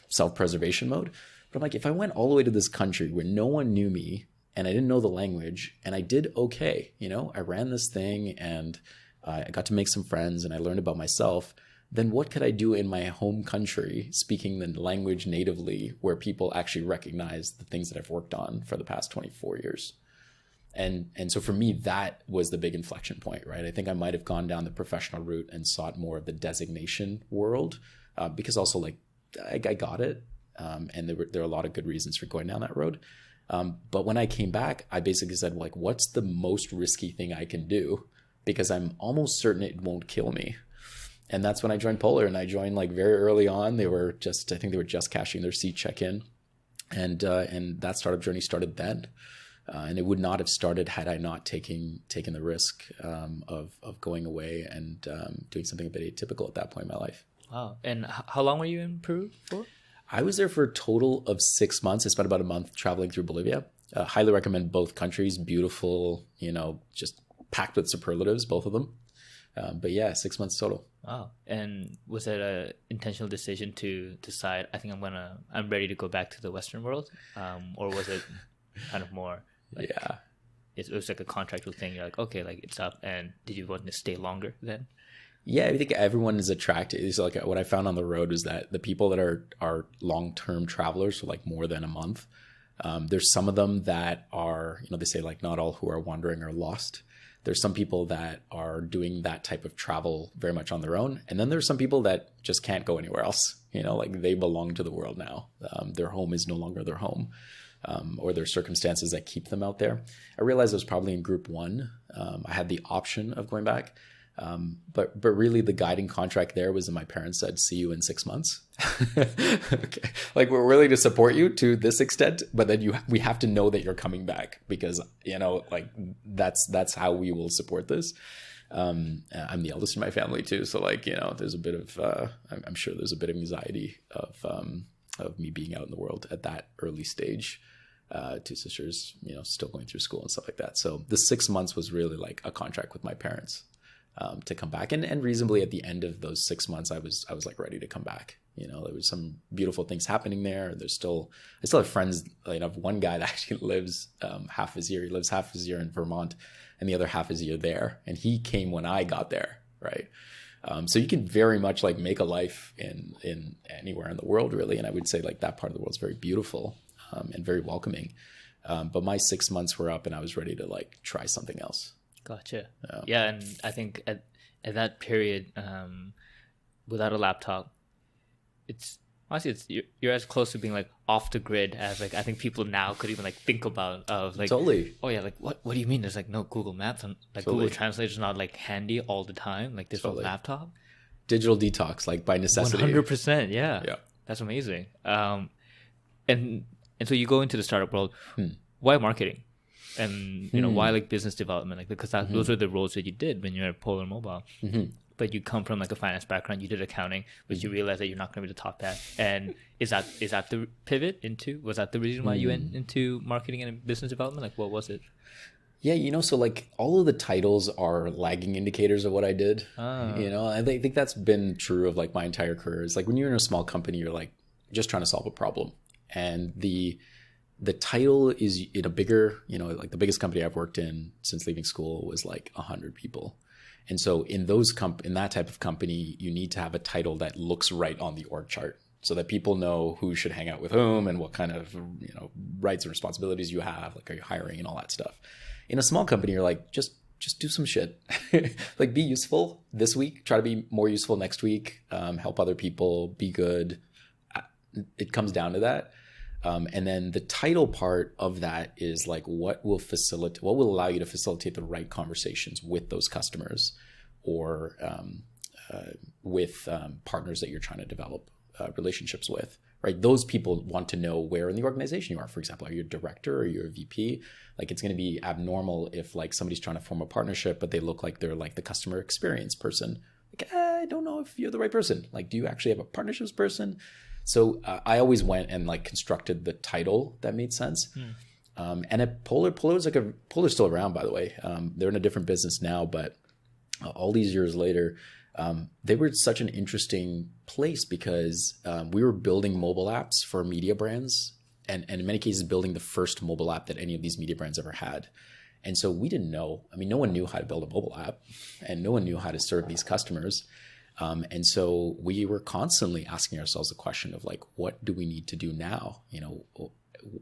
self-preservation mode. But I'm like, if I went all the way to this country where no one knew me and I didn't know the language and I did okay, I ran this thing and I got to make some friends and I learned about myself, then what could I do in my home country speaking the language natively where people actually recognize the things that I've worked on for the past 24 years? And so for me, that was the big inflection point, right? I think I might have gone down the professional route and sought more of the designation world because also like I got it. And there are a lot of good reasons for going down that road. But when I came back, I basically said, like, what's the most risky thing I can do? Because I'm almost certain it won't kill me. And that's when I joined Polar, and I joined like very early on. I think they were just cashing their seat check-in. And that startup journey started then. And it would not have started had I not taken the risk of going away and doing something a bit atypical at that point in my life. Wow. And how long were you in Peru for? I was there for a total of 6 months. I spent about a month traveling through Bolivia. Highly recommend both countries. Beautiful, just packed with superlatives, both of them. But yeah, 6 months total. Wow. And was it an intentional decision to decide, I think I'm ready to go back to the Western world? Or was it kind of more like, yeah, it was like a contractual thing? You're like, okay, like it's up. And did you want to stay longer then? Yeah, I think everyone is attracted. It's like what I found on the road is that the people that are long-term travelers, so like more than a month, there's some of them that are, they say like not all who are wandering are lost. There's some people that are doing that type of travel very much on their own. And then there's some people that just can't go anywhere else. Like they belong to the world now. Their home is no longer their home, or their circumstances that keep them out there. I realized I was probably in group one. I had the option of going back. But really the guiding contract there was that my parents said, see you in 6 months. Okay. Like we're willing to support you to this extent, but then we have to know that you're coming back because, like that's how we will support this. I'm the eldest in my family too. So like, there's a bit of, I'm sure there's a bit of anxiety of me being out in the world at that early stage. Two sisters, still going through school and stuff like that. So the 6 months was really like a contract with my parents. To come back. And reasonably at the end of those 6 months, I was like ready to come back. There was some beautiful things happening there. I still have friends. I have one guy that actually lives half his year. He lives half his year in Vermont and the other half his year there. And he came when I got there. Right. So you can very much like make a life in anywhere in the world, really. And I would say like that part of the world is very beautiful and very welcoming. But my 6 months were up and I was ready to like try something else. Gotcha. Yeah, and I think at that period, without a laptop, it's honestly, you're as close to being like off the grid as like I think people now could even like think about of like Totally. oh yeah, like what do you mean there's like no Google Maps and like Totally. Google Translate is not like handy all the time like this Totally. laptop. Digital detox, like by necessity. 100%, yeah. Yeah. That's amazing. And so you go into the startup world. Why marketing? And you know why like business development? Like because those are the roles that you did when you're at Polar Mobile. But you come from like a finance background. You did accounting, but you realize that you're not going to be the top hat. And is that the pivot into? Was that the reason why you went into marketing and business development? Like what was it? Yeah, so like all of the titles are lagging indicators of what I did. I think that's been true of like my entire career. It's like when you're in a small company, you're like just trying to solve a problem. And the title is in a bigger, like the biggest company I've worked in since leaving school was like 100 people. And so in that type of company, you need to have a title that looks right on the org chart so that people know who should hang out with whom and what kind of, rights and responsibilities you have, like are you hiring and all that stuff. In a small company, you're like, just do some shit. Like be useful this week, try to be more useful next week, help other people, be good. It comes down to that. And then the title part of that is like what will allow you to facilitate the right conversations with those customers or with partners that you're trying to develop relationships with, right? Those people want to know where in the organization you are. For example, are you a director or you're a VP? Like it's going to be abnormal if like somebody's trying to form a partnership, but they look like they're like the customer experience person. Like, I don't know if you're the right person. Like, do you actually have a partnerships person? So I always went and like constructed the title that made sense. And at Polar's still around, by the way. They're in a different business now, but all these years later, they were such an interesting place because we were building mobile apps for media brands and in many cases building the first mobile app that any of these media brands ever had. And so we didn't know, no one knew how to build a mobile app and no one knew how to serve these customers. And so we were constantly asking ourselves the question of like, what do we need to do now?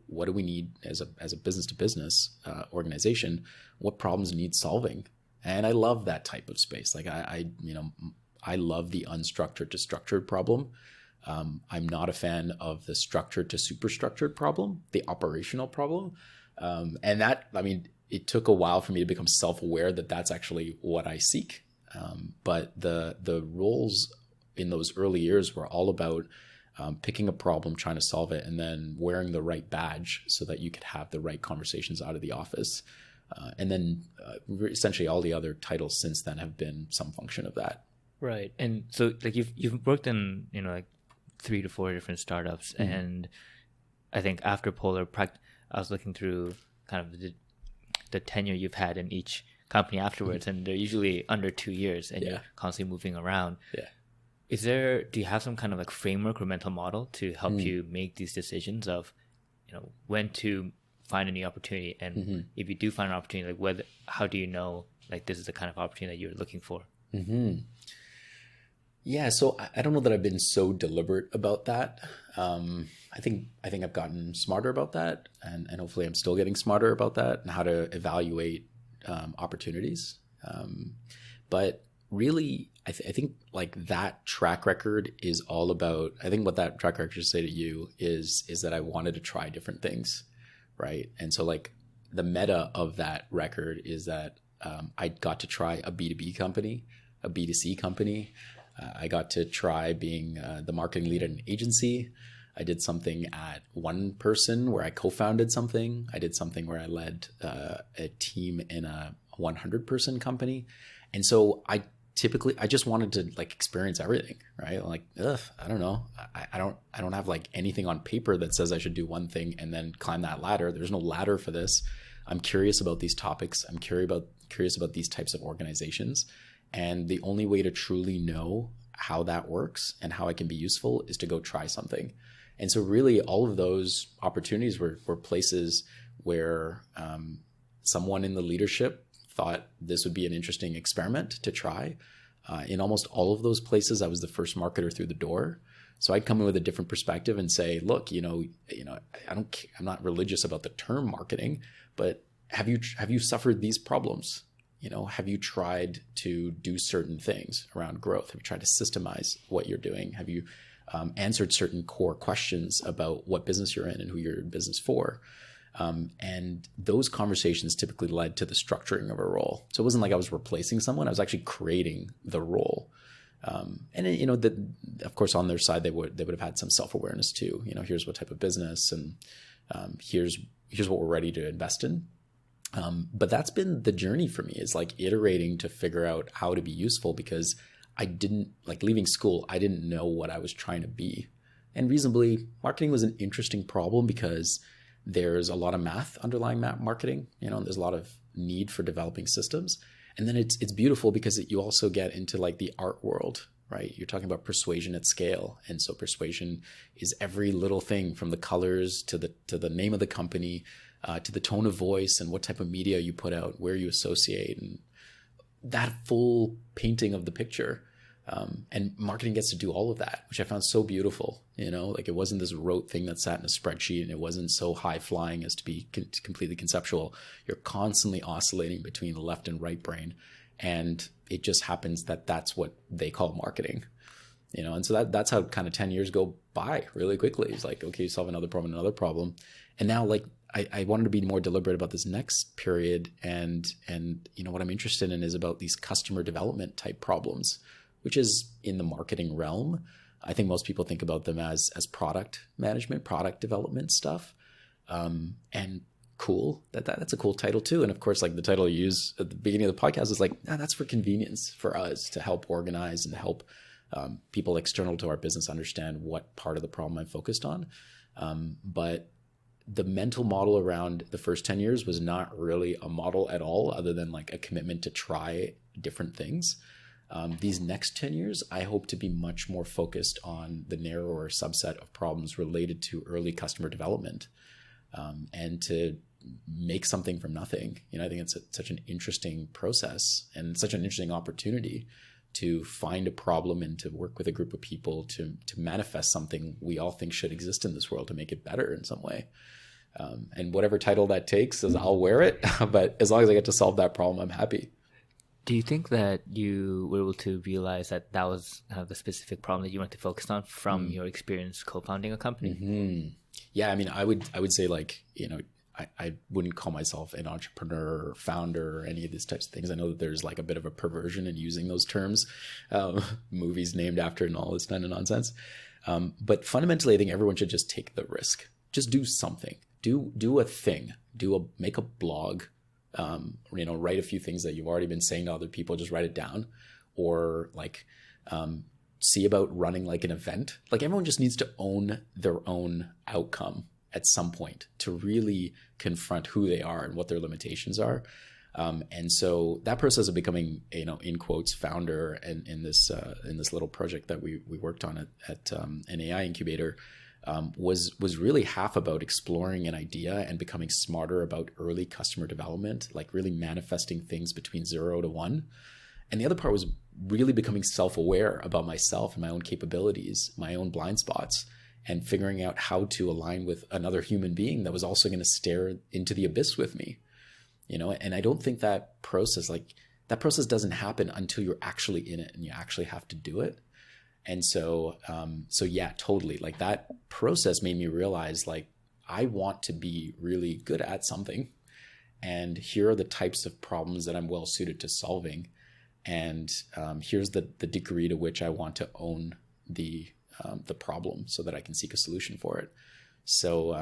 What do we need as a business to business organization? What problems need solving? And I love that type of space. Like I love the unstructured to structured problem. I'm not a fan of the structured to superstructured problem, the operational problem. And that, it took a while for me to become self-aware that that's actually what I seek. But the roles in those early years were all about picking a problem, trying to solve it, and then wearing the right badge so that you could have the right conversations out of the office. And then essentially all the other titles since then have been some function of that. Right. And so like you've worked in, like 3 to 4 different startups. And I think after Polar, I was looking through kind of the tenure you've had in each company afterwards, and they're usually under 2 years, and you're constantly moving around. Do you have some kind of like framework or mental model to help you make these decisions of, when to find a new opportunity, and if you do find an opportunity, like how do you know like this is the kind of opportunity that you're looking for? Yeah, so I don't know that I've been so deliberate about that. I think I've gotten smarter about that, and hopefully I'm still getting smarter about that and how to evaluate opportunities. But really, I think like that track record is all about, I think what that track record should say to you is that I wanted to try different things, right? And so like the meta of that record is that I got to try a B2B company, a B2C company. I got to try being the marketing lead at an agency. I did something at one person where I co-founded something. I did something where I led a team in a 100-person company. And so I just wanted to like experience everything, right? Like, I don't know. I don't have like anything on paper that says I should do one thing and then climb that ladder. There's no ladder for this. I'm curious about these topics. I'm curious about these types of organizations. And the only way to truly know how that works and how I can be useful is to go try something. And so really all of those opportunities were places where someone in the leadership thought this would be an interesting experiment to try. In almost all of those places, I was the first marketer through the door. So I'd come in with a different perspective and say, look, I'm not religious about the term marketing, but have you suffered these problems? Have you tried to do certain things around growth? Have you tried to systemize what you're doing? Have you answered certain core questions about what business you're in and who you're in business for. And those conversations typically led to the structuring of a role. So it wasn't like I was replacing someone. I was actually creating the role. And of course, on their side, they would have had some self-awareness too. Here's what type of business, and here's what we're ready to invest in. But that's been the journey for me, is like iterating to figure out how to be useful, because I didn't, like, leaving school, I didn't know what I was trying to be. And reasonably, marketing was an interesting problem because there's a lot of math underlying marketing, there's a lot of need for developing systems. And then it's beautiful because you also get into like the art world, right? You're talking about persuasion at scale. And so persuasion is every little thing, from the colors to the name of the company, to the tone of voice and what type of media you put out, where you associate, and that full painting of the picture. And marketing gets to do all of that, which I found so beautiful. Like, it wasn't this rote thing that sat in a spreadsheet, and it wasn't so high flying as to be completely conceptual. You're constantly oscillating between the left and right brain. And it just happens that that's what they call marketing, and so that's how kind of 10 years go by really quickly. It's like, okay, you solve another problem. And now, like, I wanted to be more deliberate about this next period. And what I'm interested in is about these customer development type problems, which is in the marketing realm. I think most people think about them as product management, product development stuff. And cool, that's a cool title too. And of course, like the title you use at the beginning of the podcast is like, that's for convenience for us to help organize and help people external to our business understand what part of the problem I'm focused on. But the mental model around the first 10 years was not really a model at all, other than like a commitment to try different things. These next 10 years, I hope to be much more focused on the narrower subset of problems related to early customer development, and to make something from nothing. I think it's such an interesting process and such an interesting opportunity to find a problem and to work with a group of people to manifest something we all think should exist in this world, to make it better in some way. And whatever title that takes, I'll wear it. But as long as I get to solve that problem, I'm happy. Do you think that you were able to realize that that was the specific problem that you wanted to focus on from your experience co-founding a company? Mm-hmm. Yeah, I mean, I would say, like, I wouldn't call myself an entrepreneur or founder or any of these types of things. I know that there's like a bit of a perversion in using those terms, movies named after and all this kind of nonsense. But fundamentally, I think everyone should just take the risk. Just do something. Do a thing. Make a blog. Write a few things that you've already been saying to other people. Just write it down, or like see about running like an event. Like, everyone just needs to own their own outcome at some point to really confront who they are and what their limitations are. And so that process of becoming, in quotes, founder in this little project that we worked on at an AI incubator, was really half about exploring an idea and becoming smarter about early customer development, like really manifesting things between 0 to 1. And the other part was really becoming self-aware about myself and my own capabilities, my own blind spots, and figuring out how to align with another human being that was also going to stare into the abyss with me. And I don't think that process doesn't happen until you're actually in it and you actually have to do it. And so yeah, totally. Like, that process made me realize, like, I want to be really good at something, and here are the types of problems that I'm well suited to solving. And here's the degree to which I want to own the problem so that I can seek a solution for it. So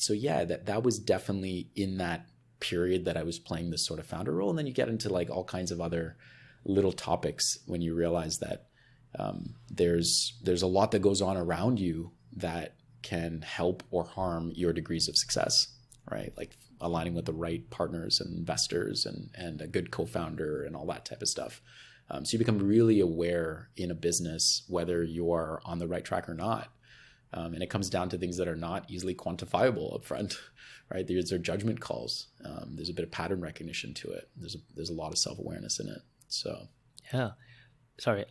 yeah, that was definitely in that period that I was playing this sort of founder role. And then you get into like all kinds of other little topics when you realize that there's a lot that goes on around you that can help or harm your degrees of success, right? Like aligning with the right partners and investors and a good co-founder and all that type of stuff. So you become really aware in a business whether you are on the right track or not. And it comes down to things that are not easily quantifiable up front, right? These are judgment calls. There's a bit of pattern recognition to it. There's a lot of self-awareness in it. So yeah. Sorry.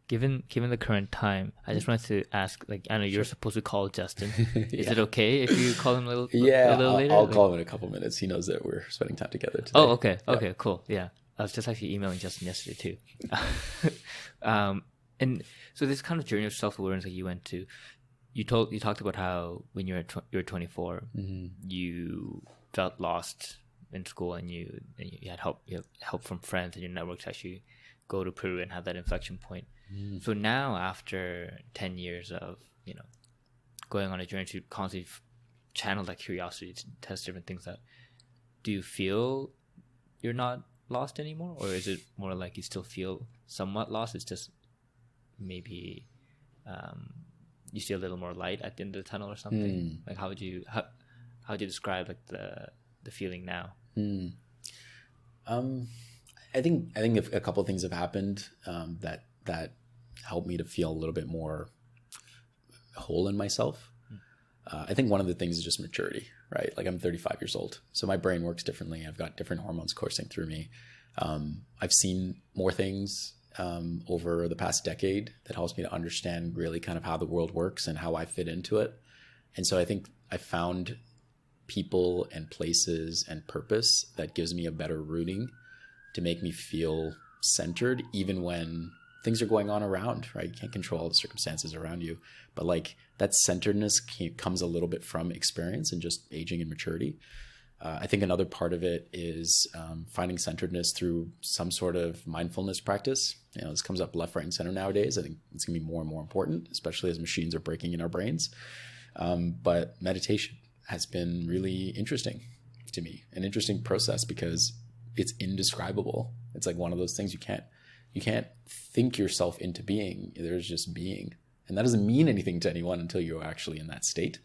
Given the current time, I just wanted to ask, like, I know you're supposed to call Justin. Is it okay if you call him a little later? I'll call him in a couple minutes. He knows that we're spending time together today. Oh, okay. Yeah. Okay, cool. Yeah. I was just actually emailing Justin yesterday too. And so this kind of journey of self-awareness that you went to, you talked about how when you were 24, you felt lost in school, and you had help from friends and your network to actually go to Peru and have that inflection point. So now, after 10 years of going on a journey to constantly channel that curiosity to test different things out, do you feel you're not lost anymore, or is it more like you still feel somewhat lost? It's just maybe you see a little more light at the end of the tunnel or something. Like how would you describe like the feeling now? I think a couple of things have happened that helped me to feel a little bit more whole in myself. I think one of the things is just maturity, right? Like I'm 35 years old, so my brain works differently. I've got different hormones coursing through me. I've seen more things over the past decade that helps me to understand really kind of how the world works and how I fit into it. And so I think I found people and places and purpose that gives me a better rooting to make me feel centered, even when things are going on around, right? You can't control all the circumstances around you, but like that centeredness comes a little bit from experience and just aging and maturity. I think another part of it is finding centeredness through some sort of mindfulness practice. This comes up left, right, and center nowadays. I think it's going to be more and more important, especially as machines are breaking in our brains. But meditation has been really interesting to me, an interesting process because it's indescribable. It's like one of those things you can't think yourself into being. There's just being. And that doesn't mean anything to anyone until you're actually in that state.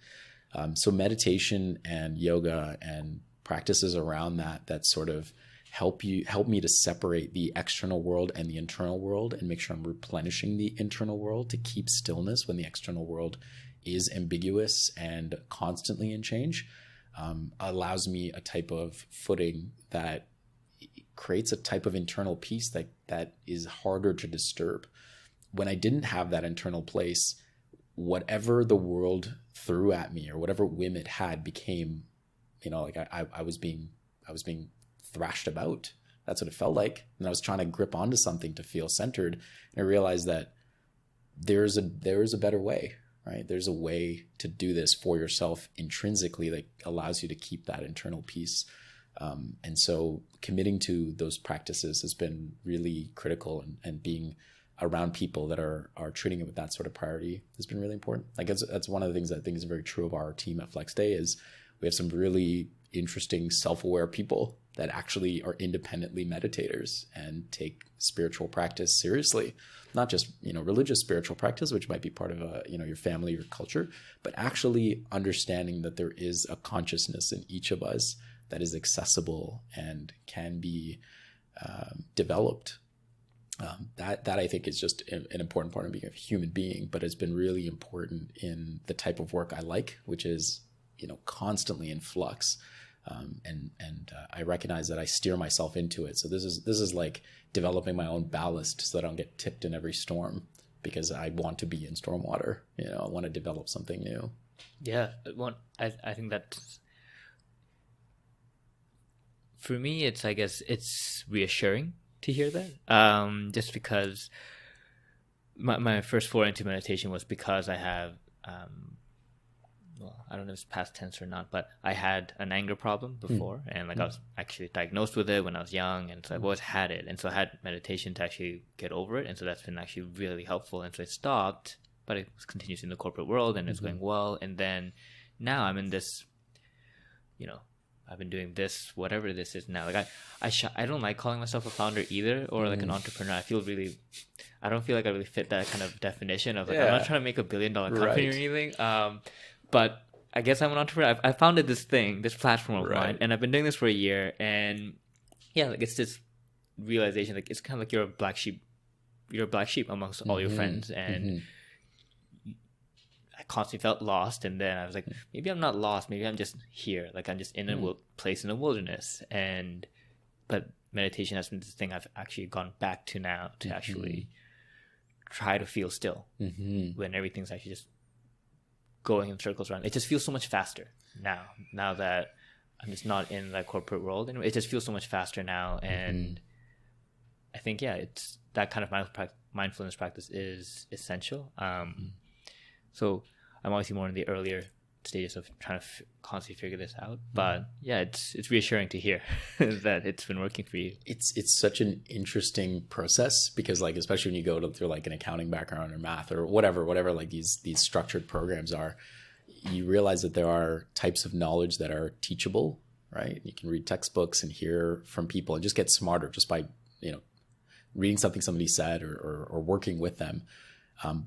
So meditation and yoga and practices around that sort of help me to separate the external world and the internal world and make sure I'm replenishing the internal world to keep stillness when the external world is ambiguous and constantly in change, allows me a type of footing that creates a type of internal peace that is harder to disturb. When I didn't have that internal place, whatever the world threw at me or whatever whim it had became, like I was being thrashed about. That's what it felt like. And I was trying to grip onto something to feel centered. And I realized that there is a better way, right? There's a way to do this for yourself intrinsically that allows you to keep that internal peace. And so committing to those practices has been really critical, and being around people that are treating it with that sort of priority has been really important. Like that's one of the things I think is very true of our team at Flexday is we have some really interesting self-aware people that actually are independently meditators and take spiritual practice seriously, not just, religious spiritual practice, which might be part of your family or culture, but actually understanding that there is a consciousness in each of us that is accessible and can be developed. That I think is just an important part of being a human being, but it's been really important in the type of work I like, which is, constantly in flux. And I recognize that I steer myself into it. So this is like developing my own ballast so that I don't get tipped in every storm, because I want to be in storm water. I want to develop something new. Yeah. I think that for me, I guess it's reassuring to hear that. Just because my first foray into meditation was because I have, I don't know if it's past tense or not, but I had an anger problem before, and I was actually diagnosed with it when I was young, and so I've always had it, and so I had meditation to actually get over it, and so that's been actually really helpful, and so it stopped, but it continues in the corporate world, and it's going well, and then now I'm in this, I've been doing this, whatever this is now. Like I don't like calling myself a founder either, or like an entrepreneur. I don't feel like I really fit that kind of definition of I'm not trying to make $1 billion company or anything. But I guess I'm an entrepreneur. I founded this platform of mine, and I've been doing this for a year. And it's this realization, like it's kind of like you're a black sheep amongst all your friends, and I constantly felt lost. And then I was like, maybe I'm not lost. Maybe I'm just here. Like I'm just in a place in the wilderness. But meditation has been this thing I've actually gone back to now to actually try to feel still when everything's actually just going in circles around. It just feels so much faster now that I'm just not in that corporate world anymore. It just feels so much faster now. And I think, it's that kind of mindfulness practice is essential. So I'm obviously more in the earlier stages of trying to constantly figure this out, but yeah, it's reassuring to hear that it's been working for you. It's such an interesting process because, like, especially when you go through like an accounting background or math or whatever like these structured programs are, you realize that there are types of knowledge that are teachable, right? You can read textbooks and hear from people and just get smarter just by, reading something somebody said or working with them.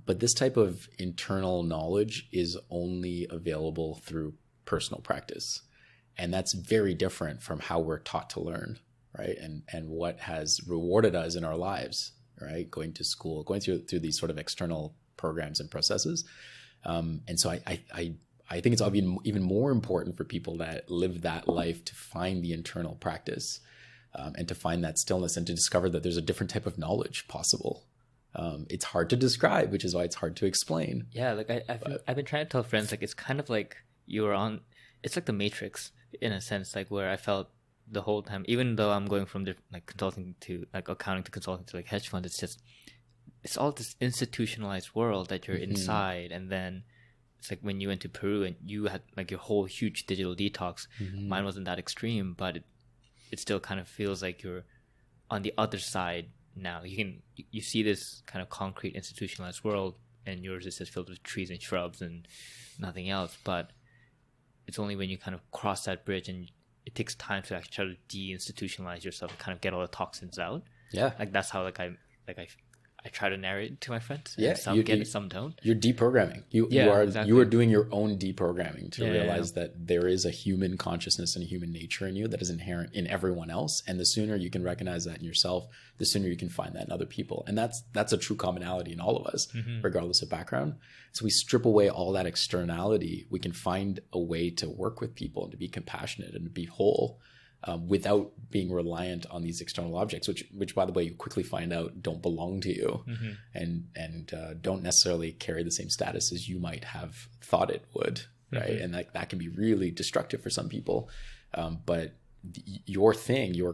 But this type of internal knowledge is only available through personal practice. And that's very different from how we're taught to learn, right? And what has rewarded us in our lives, right? Going to school, going through these sort of external programs and processes. And so I think it's even more important for people that live that life to find the internal practice, and to find that stillness and to discover that there's a different type of knowledge possible. It's hard to describe, which is why it's hard to explain. Yeah, like I've been trying to tell friends, like, it's kind of like it's like the Matrix in a sense, like where I felt the whole time, even though I'm going from like consulting to like accounting to consulting to like hedge fund, it's all this institutionalized world that you're inside. And then it's like when you went to Peru and you had like your whole huge digital detox. Mine wasn't that extreme, but it still kind of feels like you're on the other side now. You see this kind of concrete institutionalized world, and yours is just filled with trees and shrubs and nothing else. But it's only when you kind of cross that bridge, and it takes time to actually try to de-institutionalize yourself and kind of get all the toxins out. Yeah, like that's how I try to narrate it to my friends. Yeah, some get it, some don't. You're deprogramming. You are doing your own deprogramming to realize that there is a human consciousness and a human nature in you that is inherent in everyone else. And the sooner you can recognize that in yourself, the sooner you can find that in other people. And that's a true commonality in all of us, regardless of background. So we strip away all that externality. We can find a way to work with people and to be compassionate and to be whole. Without being reliant on these external objects, which by the way, you quickly find out don't belong to you, and don't necessarily carry the same status as you might have thought it would, right? And that can be really destructive for some people. But your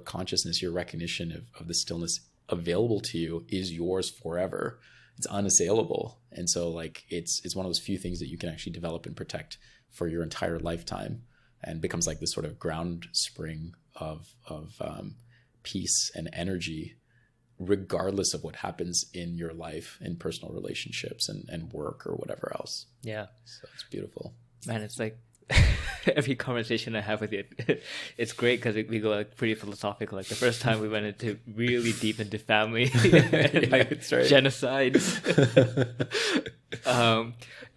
consciousness, your recognition of the stillness available to you is yours forever. It's unassailable, and so like it's one of those few things that you can actually develop and protect for your entire lifetime. And becomes like this sort of ground spring of peace and energy, regardless of what happens in your life, in personal relationships and work or whatever else. Yeah. So it's beautiful. Man, it's like every conversation I have with you, it's great because we go like pretty philosophical. Like the first time we went into really deep into family, like genocide.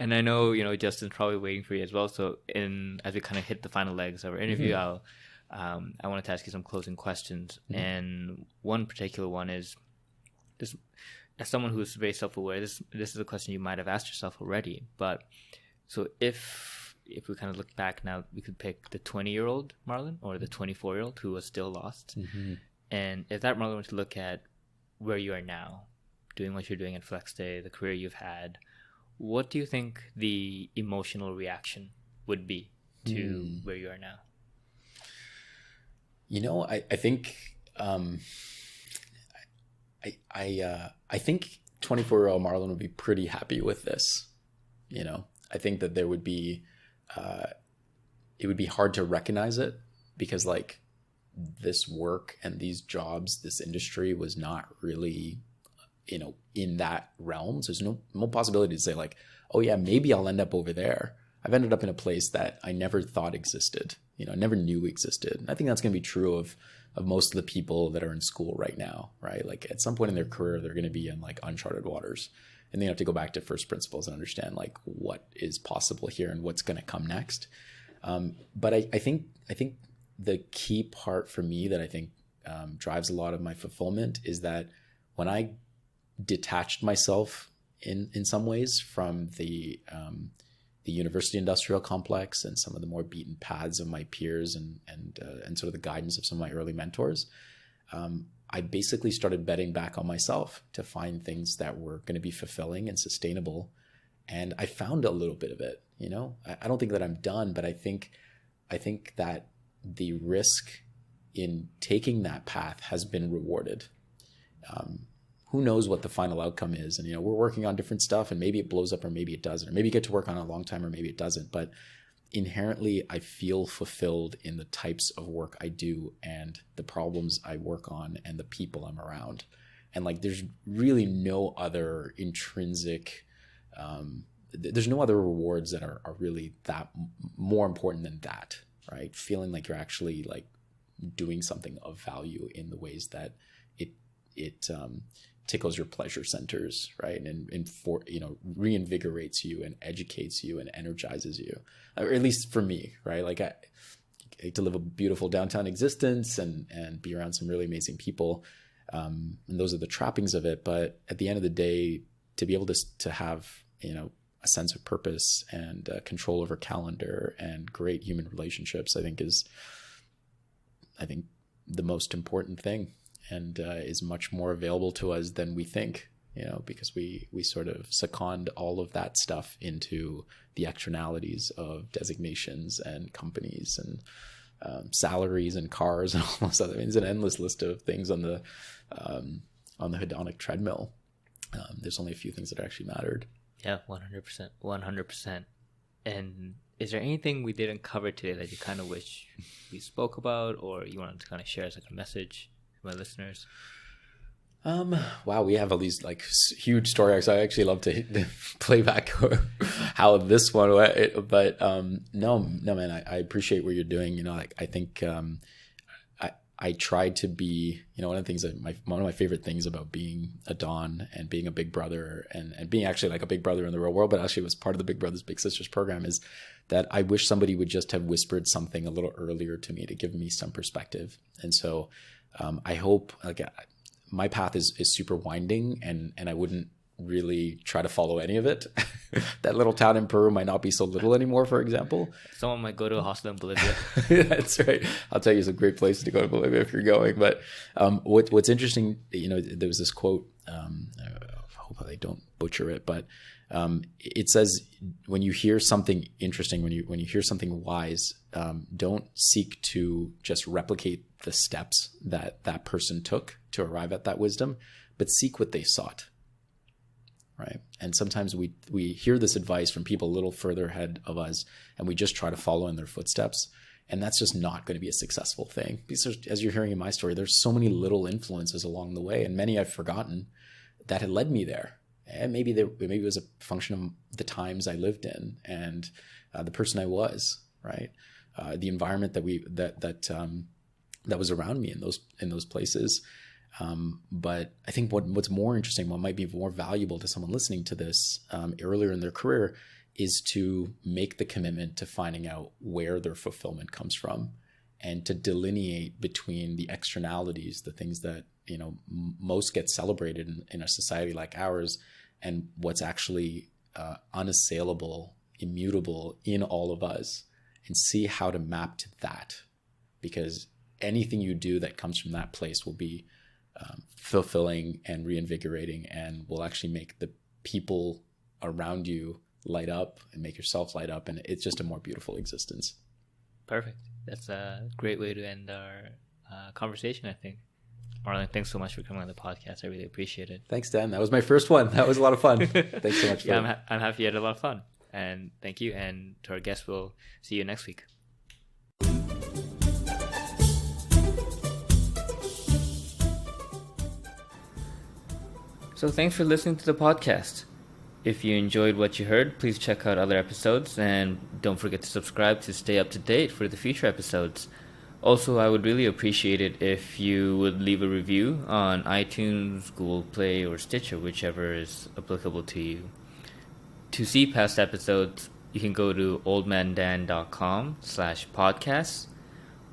And I know, Justin's probably waiting for you as well. So as we kind of hit the final legs of our interview, I wanted to ask you some closing questions. And one particular one is, this, as someone who's very self-aware, this is a question you might have asked yourself already. But so if we kind of look back now, we could pick the 20-year-old Marlon or the 24-year-old who was still lost. And if that Marlon were to look at where you are now, doing what you're doing at Flexday, the career you've had, what do you think the emotional reaction would be to where you are now? I think I think 24-year-old Marlon would be pretty happy with this. I think that there would be it would be hard to recognize it because like this work and these jobs, this industry was not really in that realm. So there's no possibility to say like, oh yeah, maybe I'll end up over there. I've ended up in a place that I never thought existed, never knew existed. And I think that's going to be true of most of the people that are in school right now, right? Like at some point in their career, they're going to be in like uncharted waters, and they have to go back to first principles and understand like what is possible here and what's going to come next. But I think the key part for me that I think drives a lot of my fulfillment is that when I detached myself in some ways from the university industrial complex and some of the more beaten paths of my peers and sort of the guidance of some of my early mentors, I basically started betting back on myself to find things that were going to be fulfilling and sustainable. And I found a little bit of it, I don't think that I'm done, but I think that the risk in taking that path has been rewarded. who knows what the final outcome is? And, we're working on different stuff, and maybe it blows up or maybe it doesn't, or maybe you get to work on it a long time or maybe it doesn't. But inherently, I feel fulfilled in the types of work I do and the problems I work on and the people I'm around. And like, there's really no other intrinsic, there's no other rewards that are really that more important than that, right? Feeling like you're actually like doing something of value in the ways that it tickles your pleasure centers, right? And for, reinvigorates you and educates you and energizes you, or at least for me, right? Like I get to live a beautiful downtown existence and be around some really amazing people. And those are the trappings of it. But at the end of the day, to be able to have, a sense of purpose and control over calendar and great human relationships, I think the most important thing, and is much more available to us than we think, because we sort of second all of that stuff into the externalities of designations and companies and salaries and cars and all those other things. An endless list of things on the hedonic treadmill. There's only a few things that actually mattered. Yeah, 100%. And is there anything we didn't cover today that you kind of wish we spoke about, or you wanted to kind of share as like a message to my listeners? Wow, we have all these like huge story arcs. I actually love to play back how this one went, but no, man, I appreciate what you're doing. I think I try to be, one of the things one of my favorite things about being a Don and being a big brother and being actually like a big brother in the real world, but actually was part of the Big Brothers Big Sisters program, is that I wish somebody would just have whispered something a little earlier to me to give me some perspective. And so I hope, like, my path is super winding, and I wouldn't really try to follow any of it. That little town in Peru might not be so little anymore, for example. Someone might go to a hostel in Bolivia. That's right. I'll tell you, it's a great place to go to Bolivia if you're going. But what's interesting, there was this quote, I hope I don't butcher it, but it says, when you hear something interesting, when you hear something wise, don't seek to just replicate the steps that person took to arrive at that wisdom, but seek what they sought. Right. And sometimes we hear this advice from people a little further ahead of us, and we just try to follow in their footsteps. And that's just not going to be a successful thing. Because as you're hearing in my story, there's so many little influences along the way, and many I've forgotten, that had led me there. And maybe it was a function of the times I lived in and the person I was, right? The environment that was around me in those places. But I think what's more interesting, what might be more valuable to someone listening to this earlier in their career, is to make the commitment to finding out where their fulfillment comes from, and to delineate between the externalities, the things that most get celebrated in a society like ours, and what's actually unassailable, immutable in all of us, and see how to map to that. Because anything you do that comes from that place will be fulfilling and reinvigorating, and will actually make the people around you light up and make yourself light up. And it's just a more beautiful existence. Perfect. That's a great way to end our conversation, I think. Marlon, thanks so much for coming on the podcast. I really appreciate it. Thanks, Dan. That was my first one. That was a lot of fun. Thanks so much. Yeah, I'm happy you had a lot of fun. And thank you. And to our guests, we'll see you next week. So thanks for listening to the podcast. If you enjoyed what you heard, please check out other episodes, and don't forget to subscribe to stay up to date for the future episodes. Also, I would really appreciate it if you would leave a review on iTunes, Google Play, or Stitcher, whichever is applicable to you. To see past episodes, you can go to oldmandan.com/podcasts.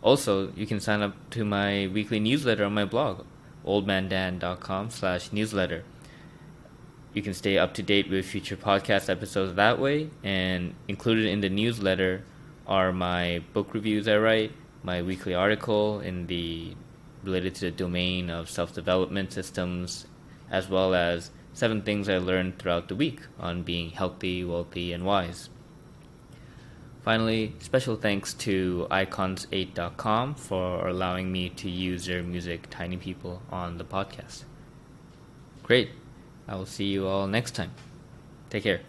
Also, you can sign up to my weekly newsletter on my blog, oldmandan.com/newsletter. You can stay up to date with future podcast episodes that way, and included in the newsletter are my book reviews I write, my weekly article related to the domain of self-development systems, as well as 7 things I learned throughout the week on being healthy, wealthy, and wise. Finally, special thanks to icons8.com for allowing me to use their music, Tiny People, on the podcast. Great. I will see you all next time. Take care.